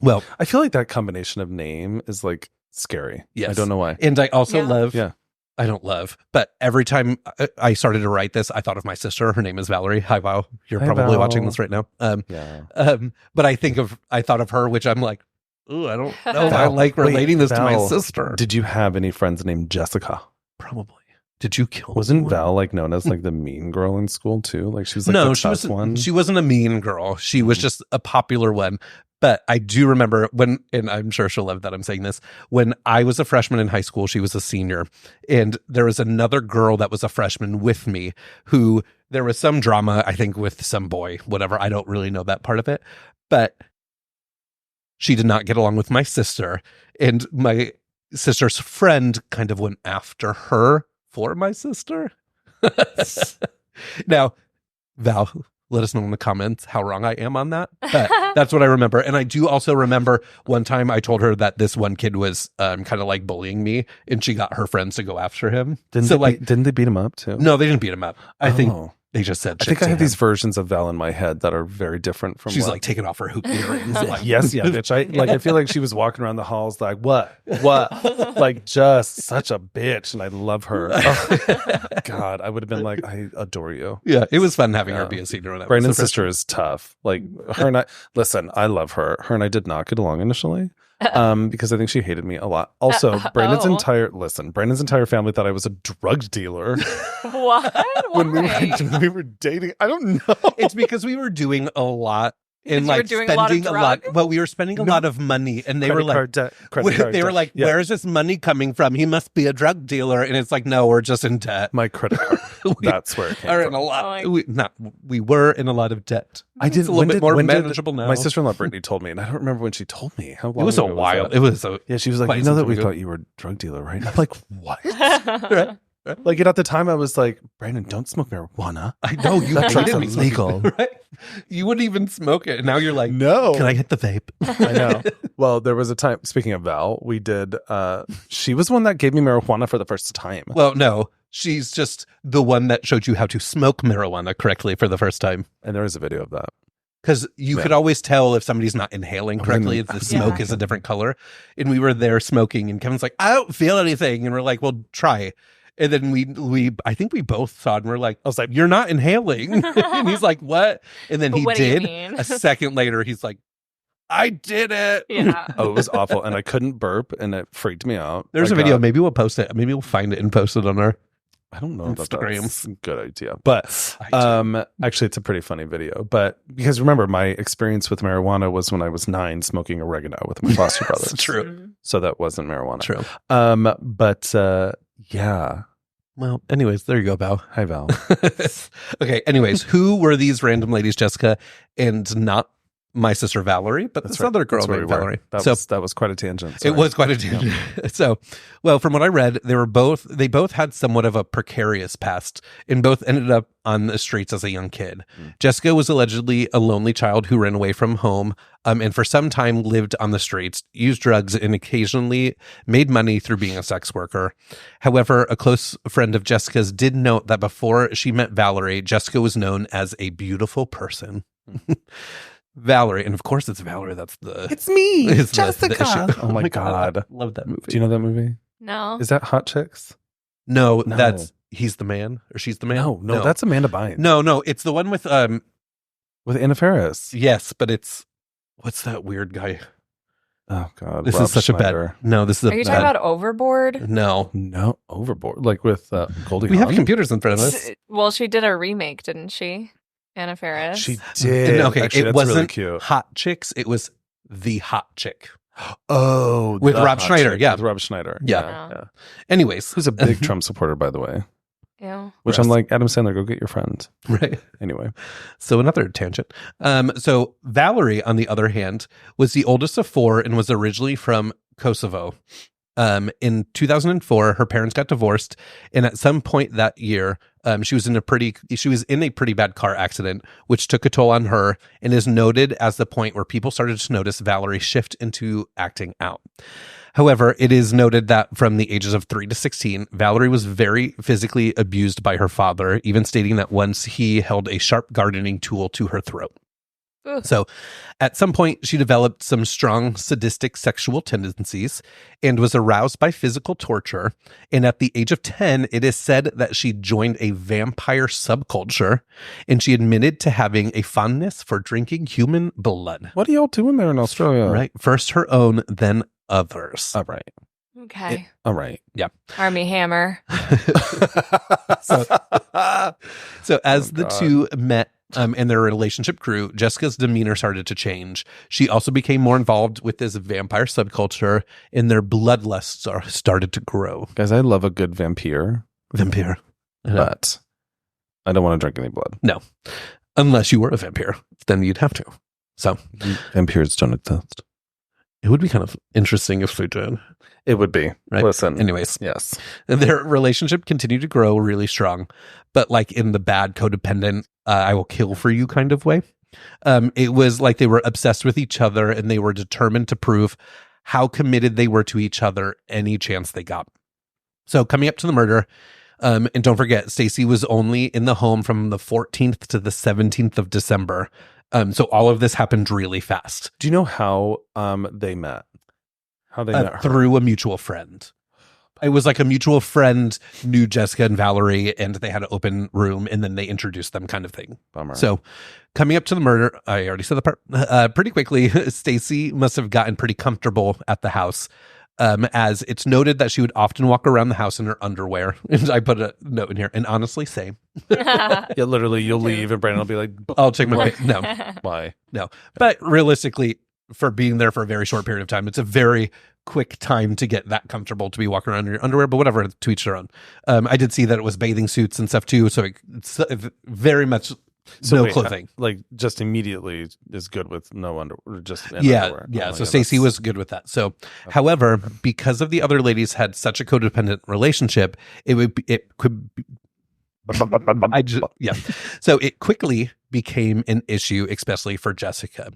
Well, I feel like that combination of name is like scary. Yes. I don't know why. And I also love... Yeah. I don't love, but every time I started to write this, I thought of my sister. Her name is Valerie. Hi, Val. You're probably Val. watching this right now. But I thought of her, which I'm like, ooh, I don't know if I like relating this to my sister. Did you have any friends named Jessica? Probably. Did you kill? Wasn't Val like known as like the mean girl in school too? Like she was like the tough one. She wasn't a mean girl. She was just a popular one. But I do remember when, and I'm sure she'll love that I'm saying this, when I was a freshman in high school, she was a senior. And there was another girl that was a freshman with me who there was some drama, I think, with some boy, whatever. I don't really know that part of it. But she did not get along with my sister. And my sister's friend kind of went after her for my sister. Now, Val, let us know in the comments how wrong I am on that. But that's what I remember. And I do also remember one time I told her that this one kid was kind of like bullying me, and she got her friends to go after him. Didn't they beat him up too? No, they didn't beat him up. I think they just said shit. I think I have these versions of Val in my head that are very different from she's like taking off her hoop earrings. Like, yes, yeah, bitch. I feel like she was walking around the halls like, what? Like just such a bitch. And I love her. Oh, God, I would have been like, I adore you. Yeah, it was fun having her be a senior. Brandon's sister is tough. Like her and I, listen, I love her. Her and I did not get along initially. Because I think she hated me a lot. Also, Brandon's entire family thought I was a drug dealer. What? when we were dating. I don't know. It's because we were doing a lot and like spending a lot. Well, we were spending a lot of money, and they were like, they were like, where is this money coming from? He must be a drug dealer. And it's like, no, we're just in debt. My credit card. That's where it came from. In a lot. We were in a lot of debt. I did a little bit more manageable now. My sister-in-law Brittany told me, and I don't remember when she told me. How long it was a while. It was a she was like, you know that we thought you were a drug dealer, right? I'm like, what? Right? Like, and at the time, I was like, Brandon, don't smoke marijuana. I know you hated me. Legal, right? You wouldn't even smoke it. And now you're like, no. Can I hit the vape? I know. Well, there was a time. Speaking of Val, we did. She was one that gave me marijuana for the first time. Well, no, she's just the one that showed you how to smoke marijuana correctly for the first time. And there is a video of that. Because you could always tell if somebody's not inhaling correctly, if the smoke is a different color. And we were there smoking, and Kevin's like, I don't feel anything. And we're like, well, try. And then we I think we both saw it, and we're like, I was like, you're not inhaling. And he's like, what? And then he did. A second later, he's like, I did it. Yeah. Oh, it was awful. And I couldn't burp, and it freaked me out. There's a video. Maybe we'll post it. Maybe we'll find it and post it on our I don't know about Instagram. That's a good idea. But actually, it's a pretty funny video. But because remember, my experience with marijuana was when I was 9 smoking oregano with my foster brothers. True. So that wasn't marijuana. True. But yeah. Well, anyways, there you go, Val. Hi, Val. Okay, anyways, who were these random ladies, Jessica, and not my sister Valerie, but this other girl named Valerie. That was quite a tangent. Sorry. It was quite a tangent. Yeah. So, well, from what I read, they both had somewhat of a precarious past, and both ended up on the streets as a young kid. Jessica was allegedly a lonely child who ran away from home, and for some time lived on the streets, used drugs, and occasionally made money through being a sex worker. However, a close friend of Jessica's did note that before she met Valerie, Jessica was known as a beautiful person. Valerie, and of course it's Valerie. It's me, Jessica. The issue. Oh my God. Love that movie. Do you know that movie? No. Is that Hot Chicks? No, that's He's the Man, or She's the Man. No, that's Amanda Bynes. No, it's the one with Anna Faris. Yes, but it's what's that weird guy? Oh God, this is such a bad. No, this is. Are you talking about Overboard? No, Overboard. Like with Goldie. We have computers in front of us. Well, she did a remake, didn't she? Anna Faris. She did. Okay, actually, it wasn't really cute. Hot Chicks. It was The Hot Chick. Oh, with Rob Schneider. Chick, Yeah, with Rob Schneider. Yeah. Anyways, who's a big Trump supporter, by the way. Yeah. Which I'm like, Adam Sandler, go get your friend. Right. Anyway. So another tangent. So Valerie, on the other hand, was the oldest of 4 and was originally from Kosovo. In 2004, her parents got divorced, and at some point that year, she was in a pretty bad car accident, which took a toll on her, and is noted as the point where people started to notice Valerie shift into acting out. However, it is noted that from the ages of 3 to 16, Valerie was very physically abused by her father, even stating that once he held a sharp gardening tool to her throat. So at some point, she developed some strong sadistic sexual tendencies and was aroused by physical torture. And at the age of 10, it is said that she joined a vampire subculture, and she admitted to having a fondness for drinking human blood. What are y'all doing there in Australia? Right. First her own, then others. All right. Okay. All right. Yeah. Army Hammer. So as the two met and their relationship grew, Jessica's demeanor started to change. She also became more involved with this vampire subculture, and their bloodlusts started to grow. Guys, I love a good VamPIER. VamPIER. But I don't want to drink any blood. No. Unless you were a vampire, then you'd have to. So vampires don't exist. It would be kind of interesting if they did. It would be. Right? Listen. Anyways. Yes. Their relationship continued to grow really strong, but like in the bad codependent, I will kill for you kind of way. It was like they were obsessed with each other, and they were determined to prove how committed they were to each other any chance they got. So coming up to the murder, and don't forget, Stacey was only in the home from the 14th to the 17th of December. So all of this happened really fast. Do you know how they met? How they met her? Through a mutual friend. It was like a mutual friend knew Jessica and Valerie, and they had an open room, and then they introduced them, kind of thing. Bummer. So coming up to the murder, I already said the part, pretty quickly, Stacey must have gotten pretty comfortable at the house, as it's noted that she would often walk around the house in her underwear. And I put a note in here, and honestly, same. Yeah, literally, you'll leave, and Brandon will be like, I'll check my no. Why? No. But realistically, for being there for a very short period of time, it's a very quick time to get that comfortable to be walking around in your underwear, but whatever, to each their own. I did see that it was bathing suits and stuff too, so it's very much clothing. Like just immediately is good with no underwear, just underwear. Yeah. So Stacey was good with that. So, however, because of the other ladies had such a codependent relationship, So it quickly became an issue, especially for Jessica.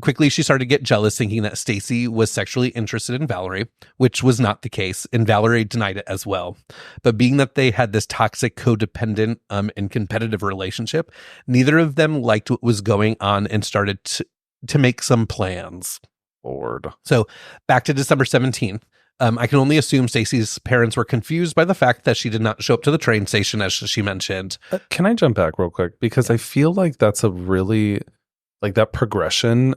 Quickly, she started to get jealous, thinking that Stacey was sexually interested in Valerie, which was not the case, and Valerie denied it as well. But being that they had this toxic, codependent, and competitive relationship, neither of them liked what was going on and started to make some plans. Lord. So back to December 17th. I can only assume Stacey's parents were confused by the fact that she did not show up to the train station, as she mentioned. Can I jump back real quick? Because I feel like that's a really... Like that progression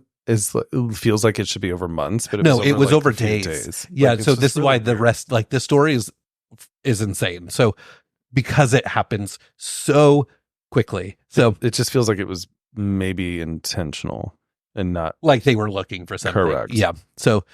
feels like it should be over months, but it was over days. Yeah, like, so this is why the rest, like this story is insane. So because it happens so quickly, so it just feels like it was maybe intentional and not like they were looking for something. Correct. Yeah. So,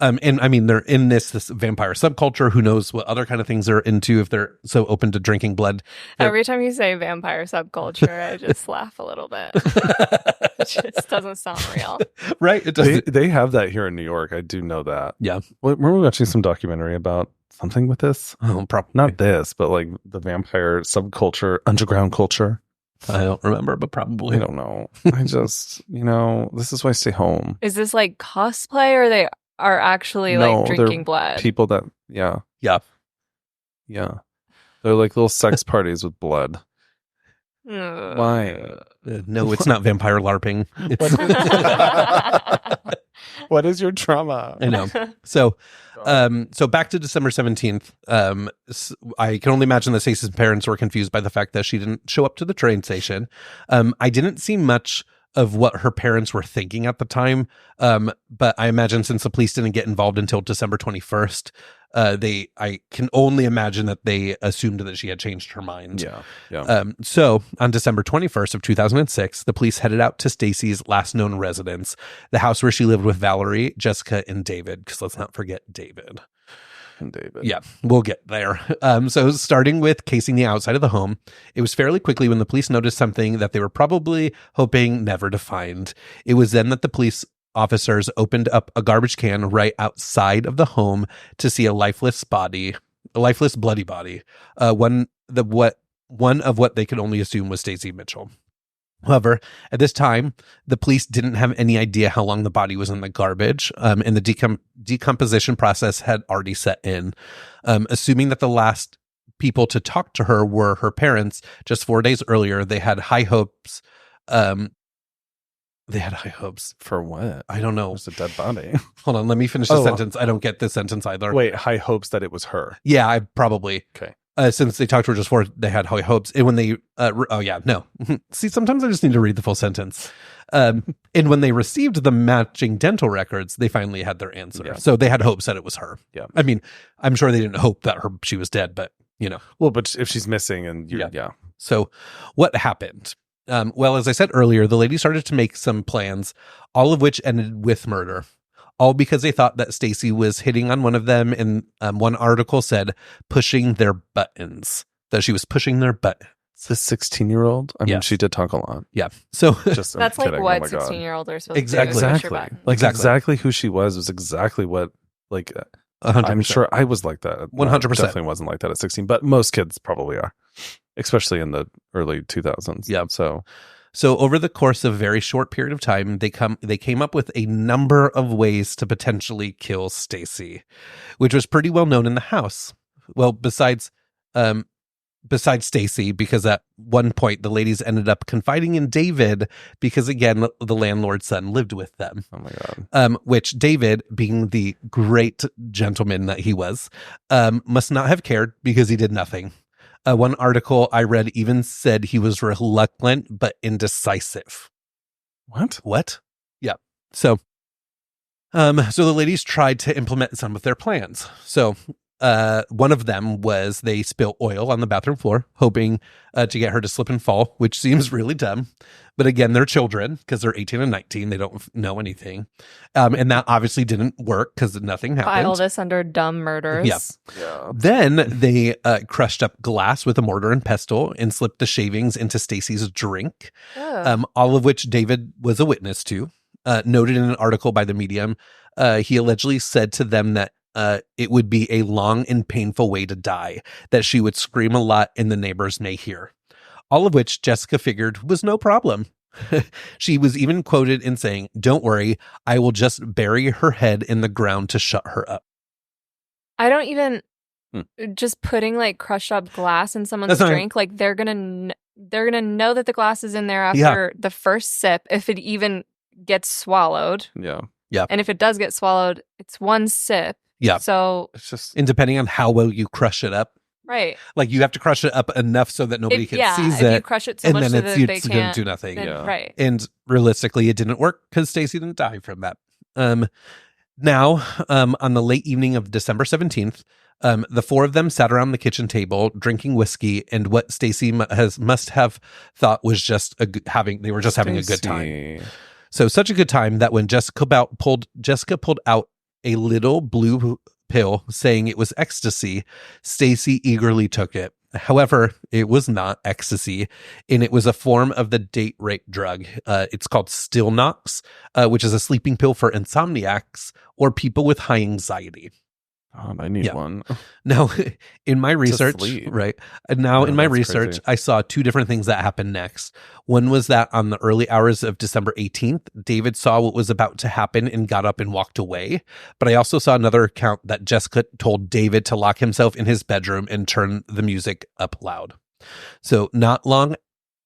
and I mean, they're in this vampire subculture. Who knows what other kind of things they're into if they're so open to drinking blood. Every time you say vampire subculture, I just laugh a little bit. It just doesn't sound real. Right? It doesn't. They have that here in New York. I do know that. Yeah. Were we watching some documentary about something with this? Oh, probably. Not this, but like the vampire subculture, underground culture. I don't remember, but probably. I don't know. I just, this is why I stay home. Is this like cosplay, or they are actually like drinking blood? People that, yeah. They're like little sex parties with blood. Why? No, it's not vampire LARPing. What is your trauma? I know. So back to December 17th. I can only imagine that Stacey's parents were confused by the fact that she didn't show up to the train station. I didn't see much of what her parents were thinking at the time. But I imagine since the police didn't get involved until December 21st, I can only imagine that they assumed that she had changed her mind. Yeah. So on December 21st of 2006, the police headed out to Stacey's last known residence, the house where she lived with Valerie, Jessica, and David, because let's not forget David. And David. Yeah, we'll get there. So starting with casing the outside of the home, it was fairly quickly when the police noticed something that they were probably hoping never to find. It was then that the police officers opened up a garbage can right outside of the home to see a lifeless bloody body. One of what they could only assume was Stacey Mitchell. However, at this time, the police didn't have any idea how long the body was in the garbage, and the decomposition process had already set in. Assuming that the last people to talk to her were her parents, just 4 days earlier, they had high hopes. They had high hopes. For what? I don't know. It's a dead body. Hold on, let me finish the sentence. I don't get this sentence either. Wait, high hopes that it was her. Yeah, I probably. Okay. Since they talked to her just before, they had high hopes. And when they, See, sometimes I just need to read the full sentence. And when they received the matching dental records, they finally had their answer. Yeah. So they had hopes that it was her. Yeah. I mean, I'm sure they didn't hope that she was dead, but Well, but if she's missing and yeah. So what happened? Well, as I said earlier, the lady started to make some plans, all of which ended with murder. All because they thought that Stacey was hitting on one of them, and one article said pushing their buttons, that she was pushing their buttons. The 16-year-old? I mean, she did talk a lot. Yeah. So just, that's like what 16-year-olds are supposed to do. Exactly who she was exactly what, like, 100%. I'm sure I was like that. 100%. Definitely wasn't like that at 16, but most kids probably are, especially in the early 2000s. Yeah. So over the course of a very short period of time, they came up with a number of ways to potentially kill Stacey, which was pretty well known in the house. Well, besides Stacey, because at one point the ladies ended up confiding in David because, again, the landlord's son lived with them. Oh my God. Which David, being the great gentleman that he was, must not have cared because he did nothing. One article I read even said he was reluctant but indecisive. What? Yeah. So the ladies tried to implement some of their plans. So one of them was they spill oil on the bathroom floor, hoping to get her to slip and fall, which seems really dumb. But again, they're children because they're 18 and 19. They don't know anything. And that obviously didn't work because nothing happened. File this under dumb murders. Yeah. Then they crushed up glass with a mortar and pestle and slipped the shavings into Stacey's drink, all of which David was a witness to. Noted in an article by the Medium, he allegedly said to them that it would be a long and painful way to die, that she would scream a lot and the neighbors may hear. All of which Jessica figured was no problem. She was even quoted in saying, "Don't worry, I will just bury her head in the ground to shut her up." I don't even just putting like crushed up glass in someone's drink. Like they're gonna know that the glass is in there after the first sip, if it even gets swallowed. Yeah. And if it does get swallowed, it's one sip. Yeah. So it's just, and depending on how well you crush it up. Right. Like you have to crush it up enough so that nobody sees it. If you crush it so much so that they it's can't going to do nothing. Right. And realistically, it didn't work because Stacey didn't die from that. Now, on the late evening of December 17th, the four of them sat around the kitchen table drinking whiskey, and what Stacey must have thought was just having a good time. So such a good time that when Jessica pulled out a little blue pill saying it was ecstasy, Stacey eagerly took it. However, it was not ecstasy, and it was a form of the date rape drug. It's called Stilnox, which is a sleeping pill for insomniacs or people with high anxiety. I need one. Now, in my research, right now in my research, crazy. I saw two different things that happened next. One was that on the early hours of December 18th, David saw what was about to happen and got up and walked away. But I also saw another account that Jessica told David to lock himself in his bedroom and turn the music up loud. So not long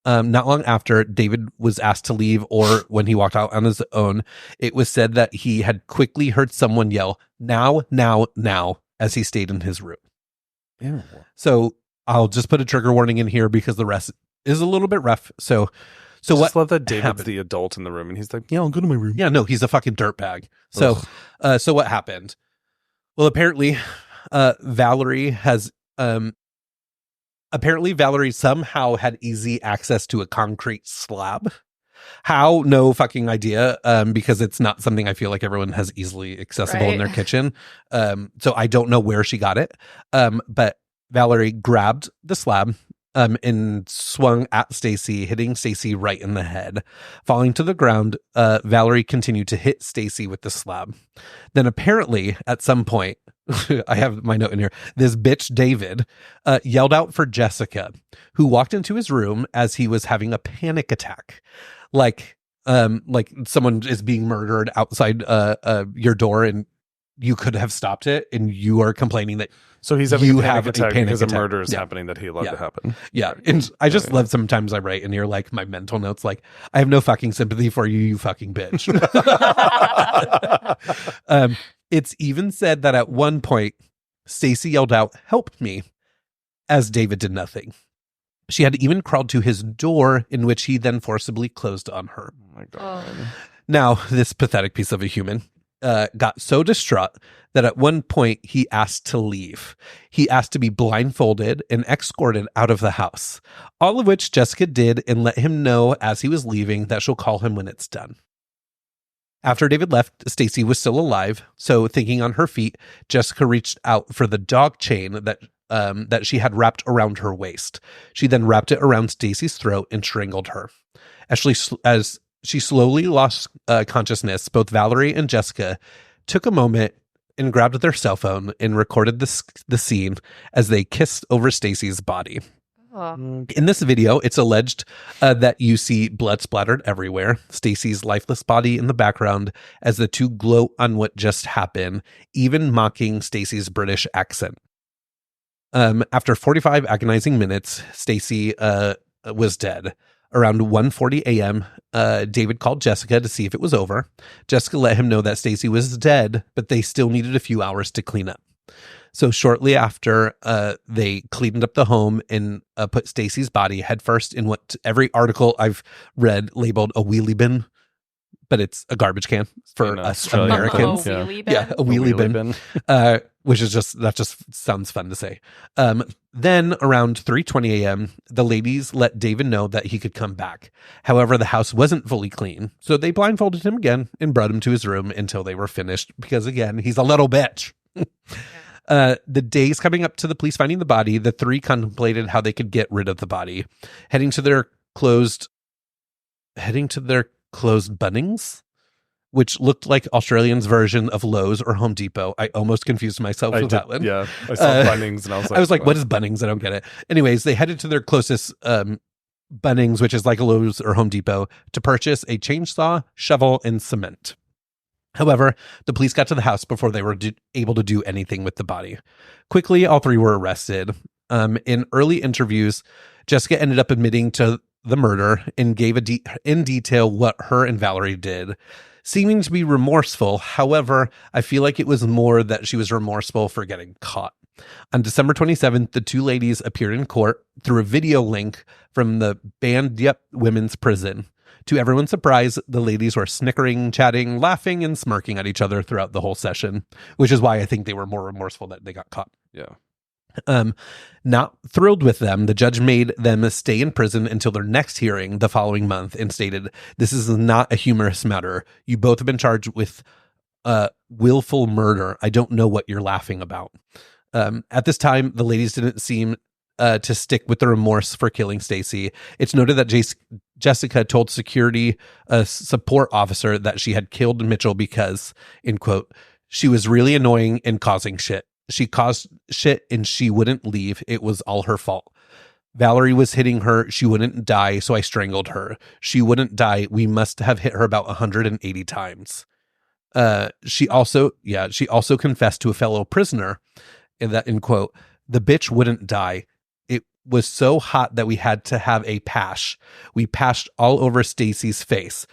after David was asked to leave, or when he walked out on his own, it was said that he had quickly heard someone yell, "Now, now, now," as he stayed in his room. Ew. So I'll just put a trigger warning in here because the rest is a little bit rough. So I what? Love that David's the adult in the room, and he's like, "Yeah, I'll go to my room." Yeah, no, he's a fucking dirtbag. So what happened? Well, apparently, Valerie has apparently Valerie somehow had easy access to a concrete slab. How? No fucking idea. Because it's not something I feel like everyone has easily accessible in their kitchen. So I don't know where she got it. But Valerie grabbed the slab and swung at Stacey, hitting Stacey right in the head. Falling to the ground, Valerie continued to hit Stacey with the slab. Then apparently, at some point, I have my note in here, this bitch David yelled out for Jessica, who walked into his room as he was having a panic attack. Like someone is being murdered outside your door and you could have stopped it, and you are complaining that so he's having a panic attack because a murder is happening that he allowed to happen. Yeah. And I just love sometimes I write in here like my mental notes like, I have no fucking sympathy for you, you fucking bitch. It's even said that at one point, Stacey yelled out, "Help me," as David did nothing. She had even crawled to his door, in which he then forcibly closed on her. Oh my God. Now, this pathetic piece of a human got so distraught that at one point he asked to leave. He asked to be blindfolded and escorted out of the house, all of which Jessica did and let him know as he was leaving that she'll call him when it's done. After David left, Stacey was still alive, so thinking on her feet, Jessica reached out for the dog chain that she had wrapped around her waist. She then wrapped it around Stacey's throat and strangled her. As she slowly lost consciousness, both Valerie and Jessica took a moment and grabbed their cell phone and recorded the scene as they kissed over Stacey's body. In this video, it's alleged that you see blood splattered everywhere, Stacey's lifeless body in the background as the two gloat on what just happened, even mocking Stacey's British accent. After 45 agonizing minutes, Stacey was dead. Around 1:40 a.m., David called Jessica to see if it was over. Jessica let him know that Stacey was dead, but they still needed a few hours to clean up. So shortly after, they cleaned up the home and put Stacey's body headfirst in what every article I've read labeled a wheelie bin, but it's a garbage can for us Americans. A wheelie bin. Which is that just sounds fun to say. Then around 3:20 a.m., the ladies let David know that he could come back. However, the house wasn't fully clean, so they blindfolded him again and brought him to his room until they were finished because, again, he's a little bitch. The days coming up to the police finding the body, the three contemplated how they could get rid of the body, heading to their closed Bunnings, which looked like Australians' version of Lowe's or Home Depot. I almost confused myself with that one. Yeah, I saw Bunnings and I was like, what is Bunnings? I don't get it. Anyways, they headed to their closest Bunnings, which is like a Lowe's or Home Depot, to purchase a chainsaw, shovel, and cement. However, the police got to the house before they were able to do anything with the body. Quickly, all three were arrested. In early interviews, Jessica ended up admitting to the murder and gave in detail what her and Valerie did, seeming to be remorseful. However, I feel like it was more that she was remorseful for getting caught. On December 27th, the two ladies appeared in court through a video link from the Bandyup Women's Prison. To everyone's surprise, the ladies were snickering, chatting, laughing, and smirking at each other throughout the whole session, which is why I think they were more remorseful that they got caught. Yeah. Not thrilled with them, the judge made them stay in prison until their next hearing the following month and stated, "This is not a humorous matter. You both have been charged with willful murder. I don't know what you're laughing about." At this time, the ladies didn't seem to stick with the remorse for killing Stacey. It's noted that Jessica told security support officer that she had killed Mitchell because, in quote, "she was really annoying and causing shit. She caused shit and she wouldn't leave. It was all her fault. Valerie was hitting her. She wouldn't die, so I strangled her. She wouldn't die. We must have hit her about 180 times." She also confessed to a fellow prisoner that, in quote, "The bitch wouldn't die. It was so hot that we had to have a pash. We pashed all over Stacey's face."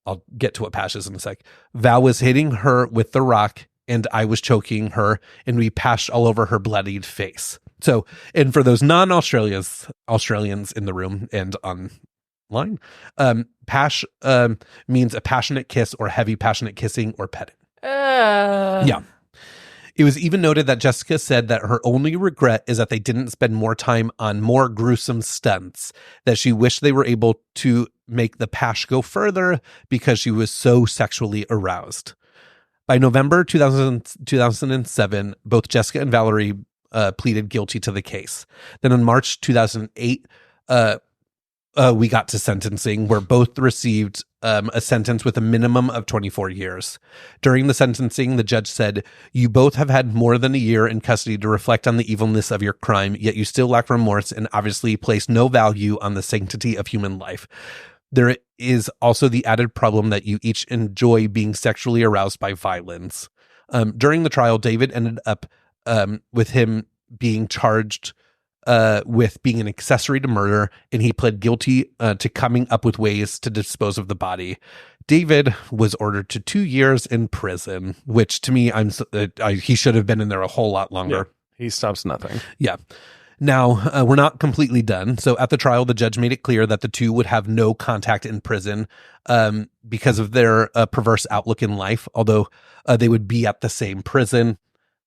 I'll get to what pash is in a sec. "Val was hitting her with the rock and I was choking her and we pashed all over her bloodied face." So, and for those Australians in the room and online, pash means a passionate kiss or heavy passionate kissing or petting. Yeah. It was even noted that Jessica said that her only regret is that they didn't spend more time on more gruesome stunts, that she wished they were able to make the pash go further because she was so sexually aroused. By November 2007, both Jessica and Valerie pleaded guilty to the case. Then in March 2008, we got to sentencing, where both received a sentence with a minimum of 24 years. During the sentencing, the judge said, "You both have had more than a year in custody to reflect on the evilness of your crime, yet you still lack remorse and obviously place no value on the sanctity of human life. There is also the added problem that you each enjoy being sexually aroused by violence." During the trial, David ended up with him being charged with being an accessory to murder, and he pled guilty to coming up with ways to dispose of the body. David was ordered to 2 years in prison, which to me, he should have been in there a whole lot longer. Yeah, he stops nothing. Yeah. Now, we're not completely done. So at the trial, the judge made it clear that the two would have no contact in prison because of their perverse outlook in life, although they would be at the same prison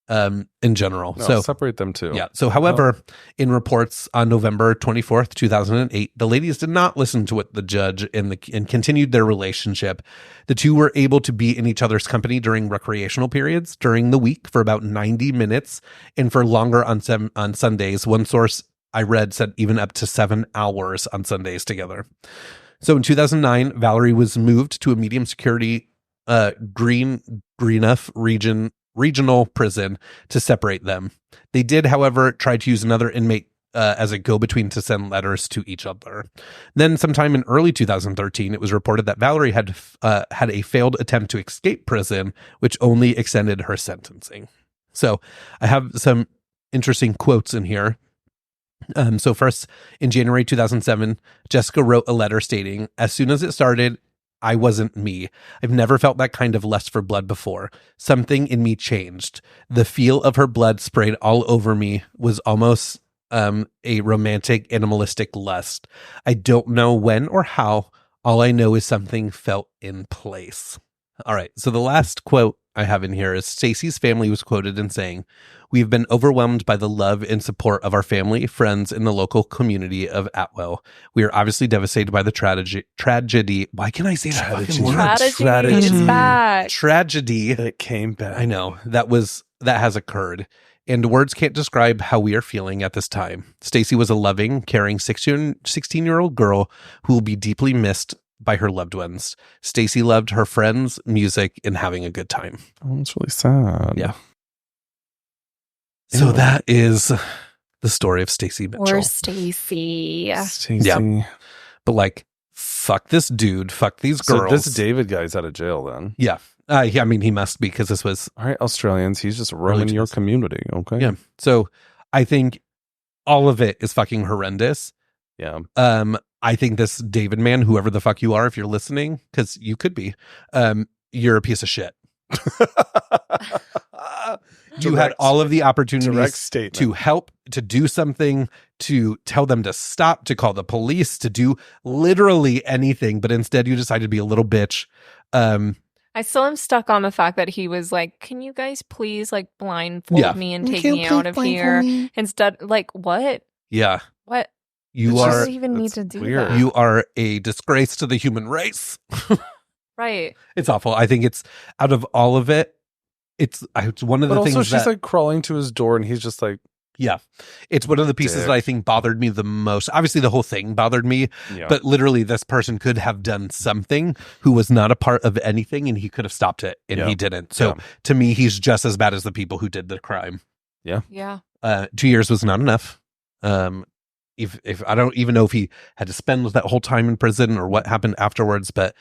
in general. No, so separate them too. Yeah. So, however, in reports on November 24th, 2008, the ladies did not listen to what the judge and continued their relationship. The two were able to be in each other's company during recreational periods during the week for about 90 minutes and for longer on Sundays. One source I read said even up to 7 hours on Sundays together. So in 2009, Valerie was moved to a medium security Greenough regional prison to separate them. They did, however, try to use another inmate as a go-between to send letters to each other. Then sometime in early 2013, it was reported that Valerie had a failed attempt to escape prison, which only extended her sentencing. So I have some interesting quotes in here. So first, in January 2007, Jessica wrote a letter stating, "As soon as it started, I wasn't me. I've never felt that kind of lust for blood before. Something in me changed. The feel of her blood sprayed all over me was almost a romantic, animalistic lust. I don't know when or how. All I know is something felt in place." All right. So the last quote I have in here is Stacey's family was quoted in saying, "We've been overwhelmed by the love and support of our family, friends, and the local community of Atwell. We are obviously devastated by the tragedy. Why can I say that fucking word? Tragedy. It's back. Tragedy. It came back. I know. That has occurred. And words can't describe how we are feeling at this time. Stacey was a loving, caring 16-year-old girl who will be deeply missed by her loved ones. Stacey loved her friends, music, and having a good time." Oh, it's really sad. Yeah. So that is the story of Stacey Mitchell. Or Stacey. Yeah. But like, fuck this dude. Fuck these girls. So this David guy's out of jail then? Yeah. I mean, he must be, because this was... All right, Australians, he's just ruining your community, okay? Yeah. So I think all of it is fucking horrendous. Yeah. I think this David man, whoever the fuck you are, if you're listening, because you could be, you're a piece of shit. You had all of the opportunities to help, to do something, to tell them to stop, to call the police, to do literally anything, but instead you decided to be a little bitch. I still am stuck on the fact that he was like, "Can you guys please like blindfold me and take me out of here?" Instead, like, what? Yeah. What? You are even need to do weird. that. You are a disgrace to the human race. Right. It's awful. I think it's out of all of it. It's one of the things also she's like crawling to his door and he's just like, yeah, it's one of the pieces that I think bothered me the most. Obviously the whole thing bothered me, but literally this person could have done something who was not a part of anything, and he could have stopped it, and he didn't. So to me, he's just as bad as the people who did the crime. Yeah. Yeah. 2 years was not enough. If I don't even know if he had to spend that whole time in prison or what happened afterwards, but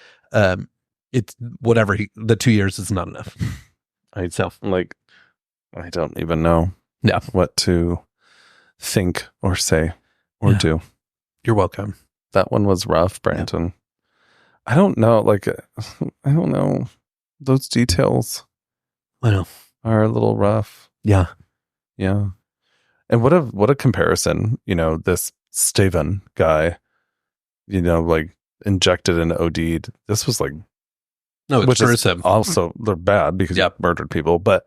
it's whatever. The 2 years is not enough. I don't even know what to think or say or do. You're welcome. That one was rough, Brandon. Yeah. I don't know. I don't know. Those details are a little rough. Yeah. Yeah. And what a comparison, this Steven guy, injected and OD'd. This was like, no, it's gruesome. Also, they're bad because you murdered people, but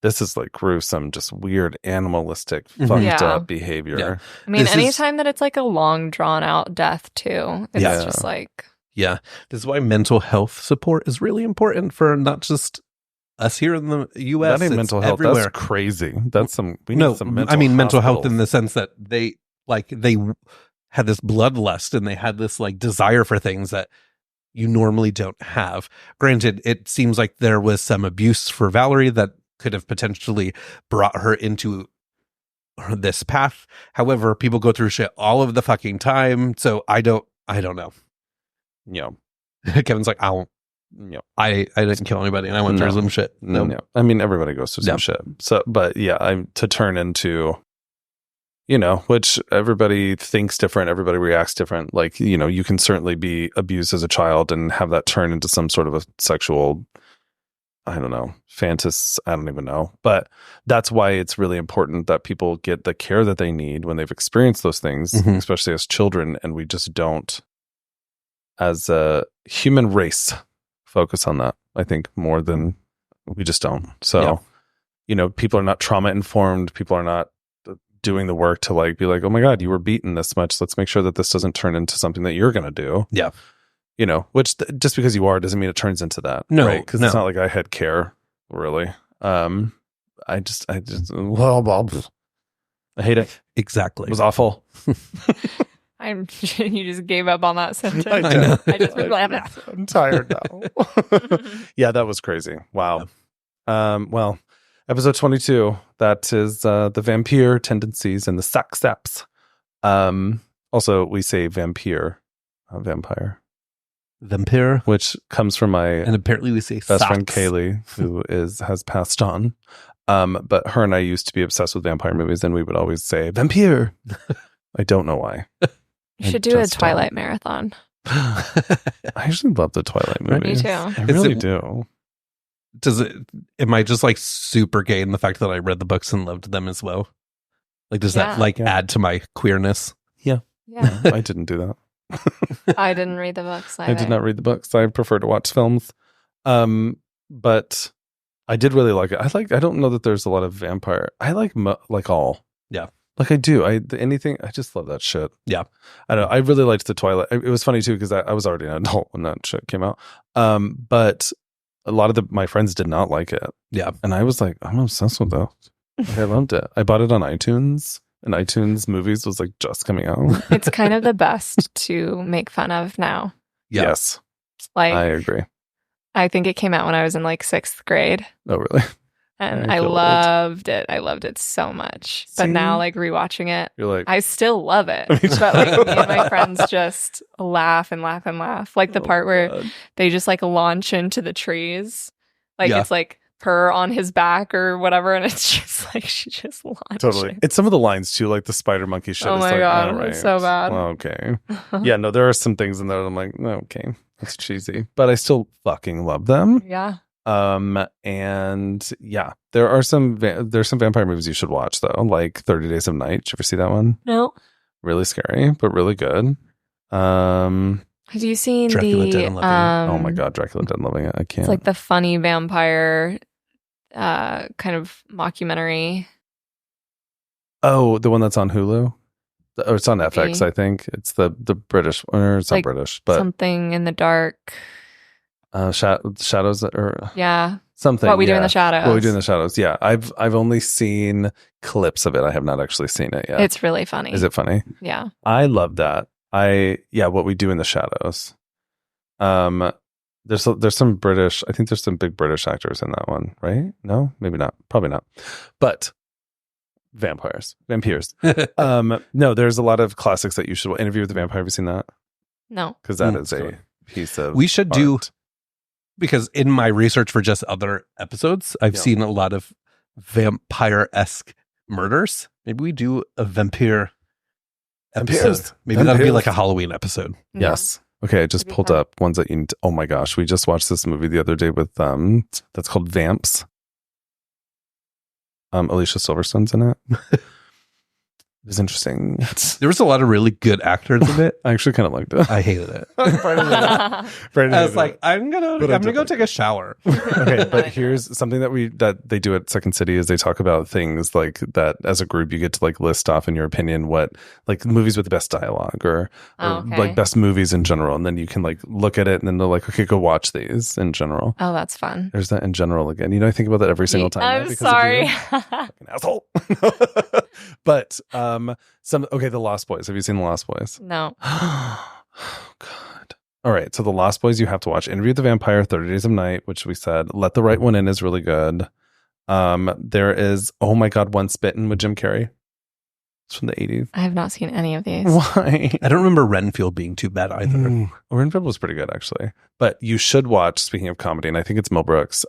this is like gruesome, just weird, animalistic, fucked up behavior. Yeah. I mean, anytime that it's like a long, drawn out death, too, it's just like. Yeah. This is why mental health support is really important for not just us here in the U.S. That ain't mental health. Everywhere. That's crazy. That's some. We need some mental. I mean, mental health hospitals. in the sense that they had this bloodlust and they had this like desire for things that you normally don't have. Granted, it seems like there was some abuse for Valerie that could have potentially brought her into this path. However, people go through shit all of the fucking time. So I don't know. Yeah. Kevin's like, I didn't kill anybody and I went through some shit. No. I mean, everybody goes through some shit. So, but yeah, I'm to turn into, which everybody thinks different. Everybody reacts different. Like, you can certainly be abused as a child and have that turn into some sort of a sexual, I don't know, I don't even know. But that's why it's really important that people get the care that they need when they've experienced those things, especially as children. And we just don't, as a human race, focus on that. I think more than we just don't. So, people are not trauma informed. People are not doing the work to like be like, oh my God, you were beaten this much. Let's make sure that this doesn't turn into something that you're going to do. Yeah. Which just because you are doesn't mean it turns into that. No, right? Because it's not like I had care really. I just, well, I hate it. Exactly. It was awful. You just gave up on that sentence. I know. I'm tired now. Yeah, that was crazy. Wow. Well, episode 22. That is the VamPIER tendencies and the sex steps. Also, we say VamPIER, vampire. VamPIER, which comes from and apparently we say best friend Kaylee, who has passed on. But her and I used to be obsessed with vampire movies, and we would always say VamPIER. I don't know why. You should do a Twilight marathon. I actually love the Twilight movies. Me too. I really do. Am I just like super gay in the fact that I read the books and loved them as well? Like, does that add to my queerness? Yeah. I didn't do that. I didn't read the books either. I did not read the books. I prefer to watch films. But I did really like it. I don't know that there's a lot of vampire. I like all. Yeah. Like I do. Anything. I just love that shit. Yeah. I don't know. I really liked the Twilight. It was funny too because I was already an adult when that shit came out. But a lot of my friends did not like it. Yeah. And I was like, I'm obsessed with that. I loved it. I bought it on iTunes. And iTunes movies was like just coming out. It's kind of the best to make fun of now. Yeah. Yes. Like, I agree. I think it came out when I was in like 6th grade. Oh, really? And I loved it. I loved it so much. But now, like, rewatching it, you're like, I still love it. But like, me and my friends just laugh and laugh and laugh. Like the part where they just like launch into the trees. Like it's like her on his back or whatever. And it's just like, she just launched. Totally. It's some of the lines too, like the spider monkey shit. Oh my God. Right. It's so bad. Well, okay. Yeah, no, there are some things in there that I'm like, okay, that's cheesy. But I still fucking love them. Yeah. And yeah, there's some vampire movies you should watch though, like 30 Days of Night. Did you ever see that one? No. Really scary, but really good. Have you seen Dracula Dead and Loving It? Oh my God, Dracula Dead and Loving It. I can't. It's like the funny vampire kind of mockumentary. Oh, the one that's on Hulu? Or it's on FX, I think. It's the British, or it's like not British, but Something in the Dark. Shadows, or something. What We Do in the Shadows. What We Do in the Shadows. Yeah, I've only seen clips of it. I have not actually seen it yet. It's really funny. Is it funny? Yeah, I love that. What We Do in the Shadows. There's some British. I think there's some big British actors in that one, right? No, maybe not. Probably not. But vampires. No, there's a lot of classics that you should. Interview with the Vampire. Have you seen that? No, because that is a piece of. We should art. do. Because in my research for just other episodes, I've seen a lot of vampire-esque murders. Maybe we do a vampire episode. Maybe that'll be like a Halloween episode. Yeah. Yes. Okay, I just pulled up ones that you need to, oh my gosh, we just watched this movie the other day with that's called Vamps. Alicia Silverstone's in it. It was interesting. There was a lot of really good actors in it. I actually kind of liked it. I hated it. I was like, I'm gonna go take a shower. Okay, but here's something that they do at Second City is they talk about things like that as a group. You get to like list off in your opinion what like movies with the best dialogue or like best movies in general, and then you can like look at it and then they're like, okay, go watch these in general. Oh, that's fun. There's that in general again. You know, I think about that every single time. I'm sorry. Fucking asshole. But the Lost Boys. Have you seen The Lost Boys? No. Oh, God. All right. So The Lost Boys you have to watch. Interview with the Vampire, 30 Days of Night, which we said. Let the Right One In is really good. There is, oh my God, Once Bitten with Jim Carrey. It's from the 80s. I have not seen any of these. Why? I don't remember Renfield being too bad either. Renfield was pretty good, actually. But you should watch, speaking of comedy, and I think it's Mel Brooks,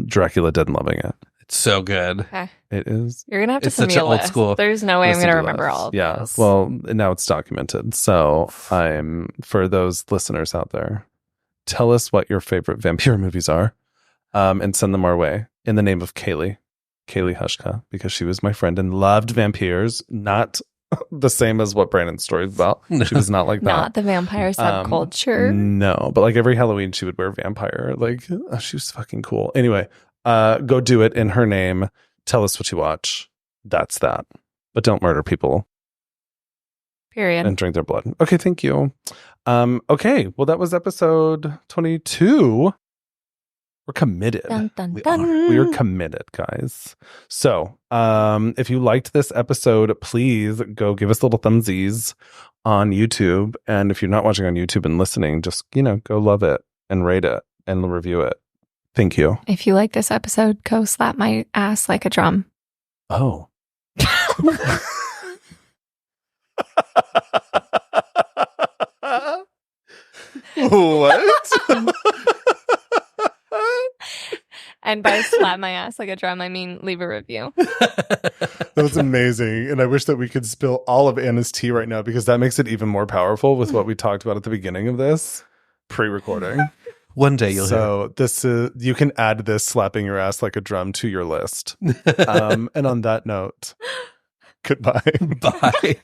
Dracula Dead and Loving It. It's so good. Okay. It is. You're going to have to It's send such me an a old list. school. There's no way I'm going to remember list. all of Yeah. those. Well, now it's documented. So for those listeners out there, tell us what your favorite vampire movies are and send them our way in the name of Kaylee Hushka, because she was my friend and loved vampires, not the same as what Brandon's story is about. She was not like that. Not the vampire subculture. No, but like every Halloween she would wear vampire. Like she was fucking cool. Anyway, go do it in her name. Tell us what you watch. That's that. But don't murder people. Period. And drink their blood. Okay, thank you. Okay, well that was episode 22. We're committed. Dun, dun, We are committed, guys. So, if you liked this episode, please go give us little thumbsies on YouTube. And if you're not watching on YouTube and listening, just, go love it and rate it and review it. Thank you. If you like this episode, go slap my ass like a drum. Oh. What? And by slap my ass like a drum, I mean leave a review. That was amazing. And I wish that we could spill all of Anna's tea right now, because that makes it even more powerful with what we talked about at the beginning of this pre-recording. One day you'll hear. So this is, you can add this slapping your ass like a drum to your list. And on that note, goodbye. Bye.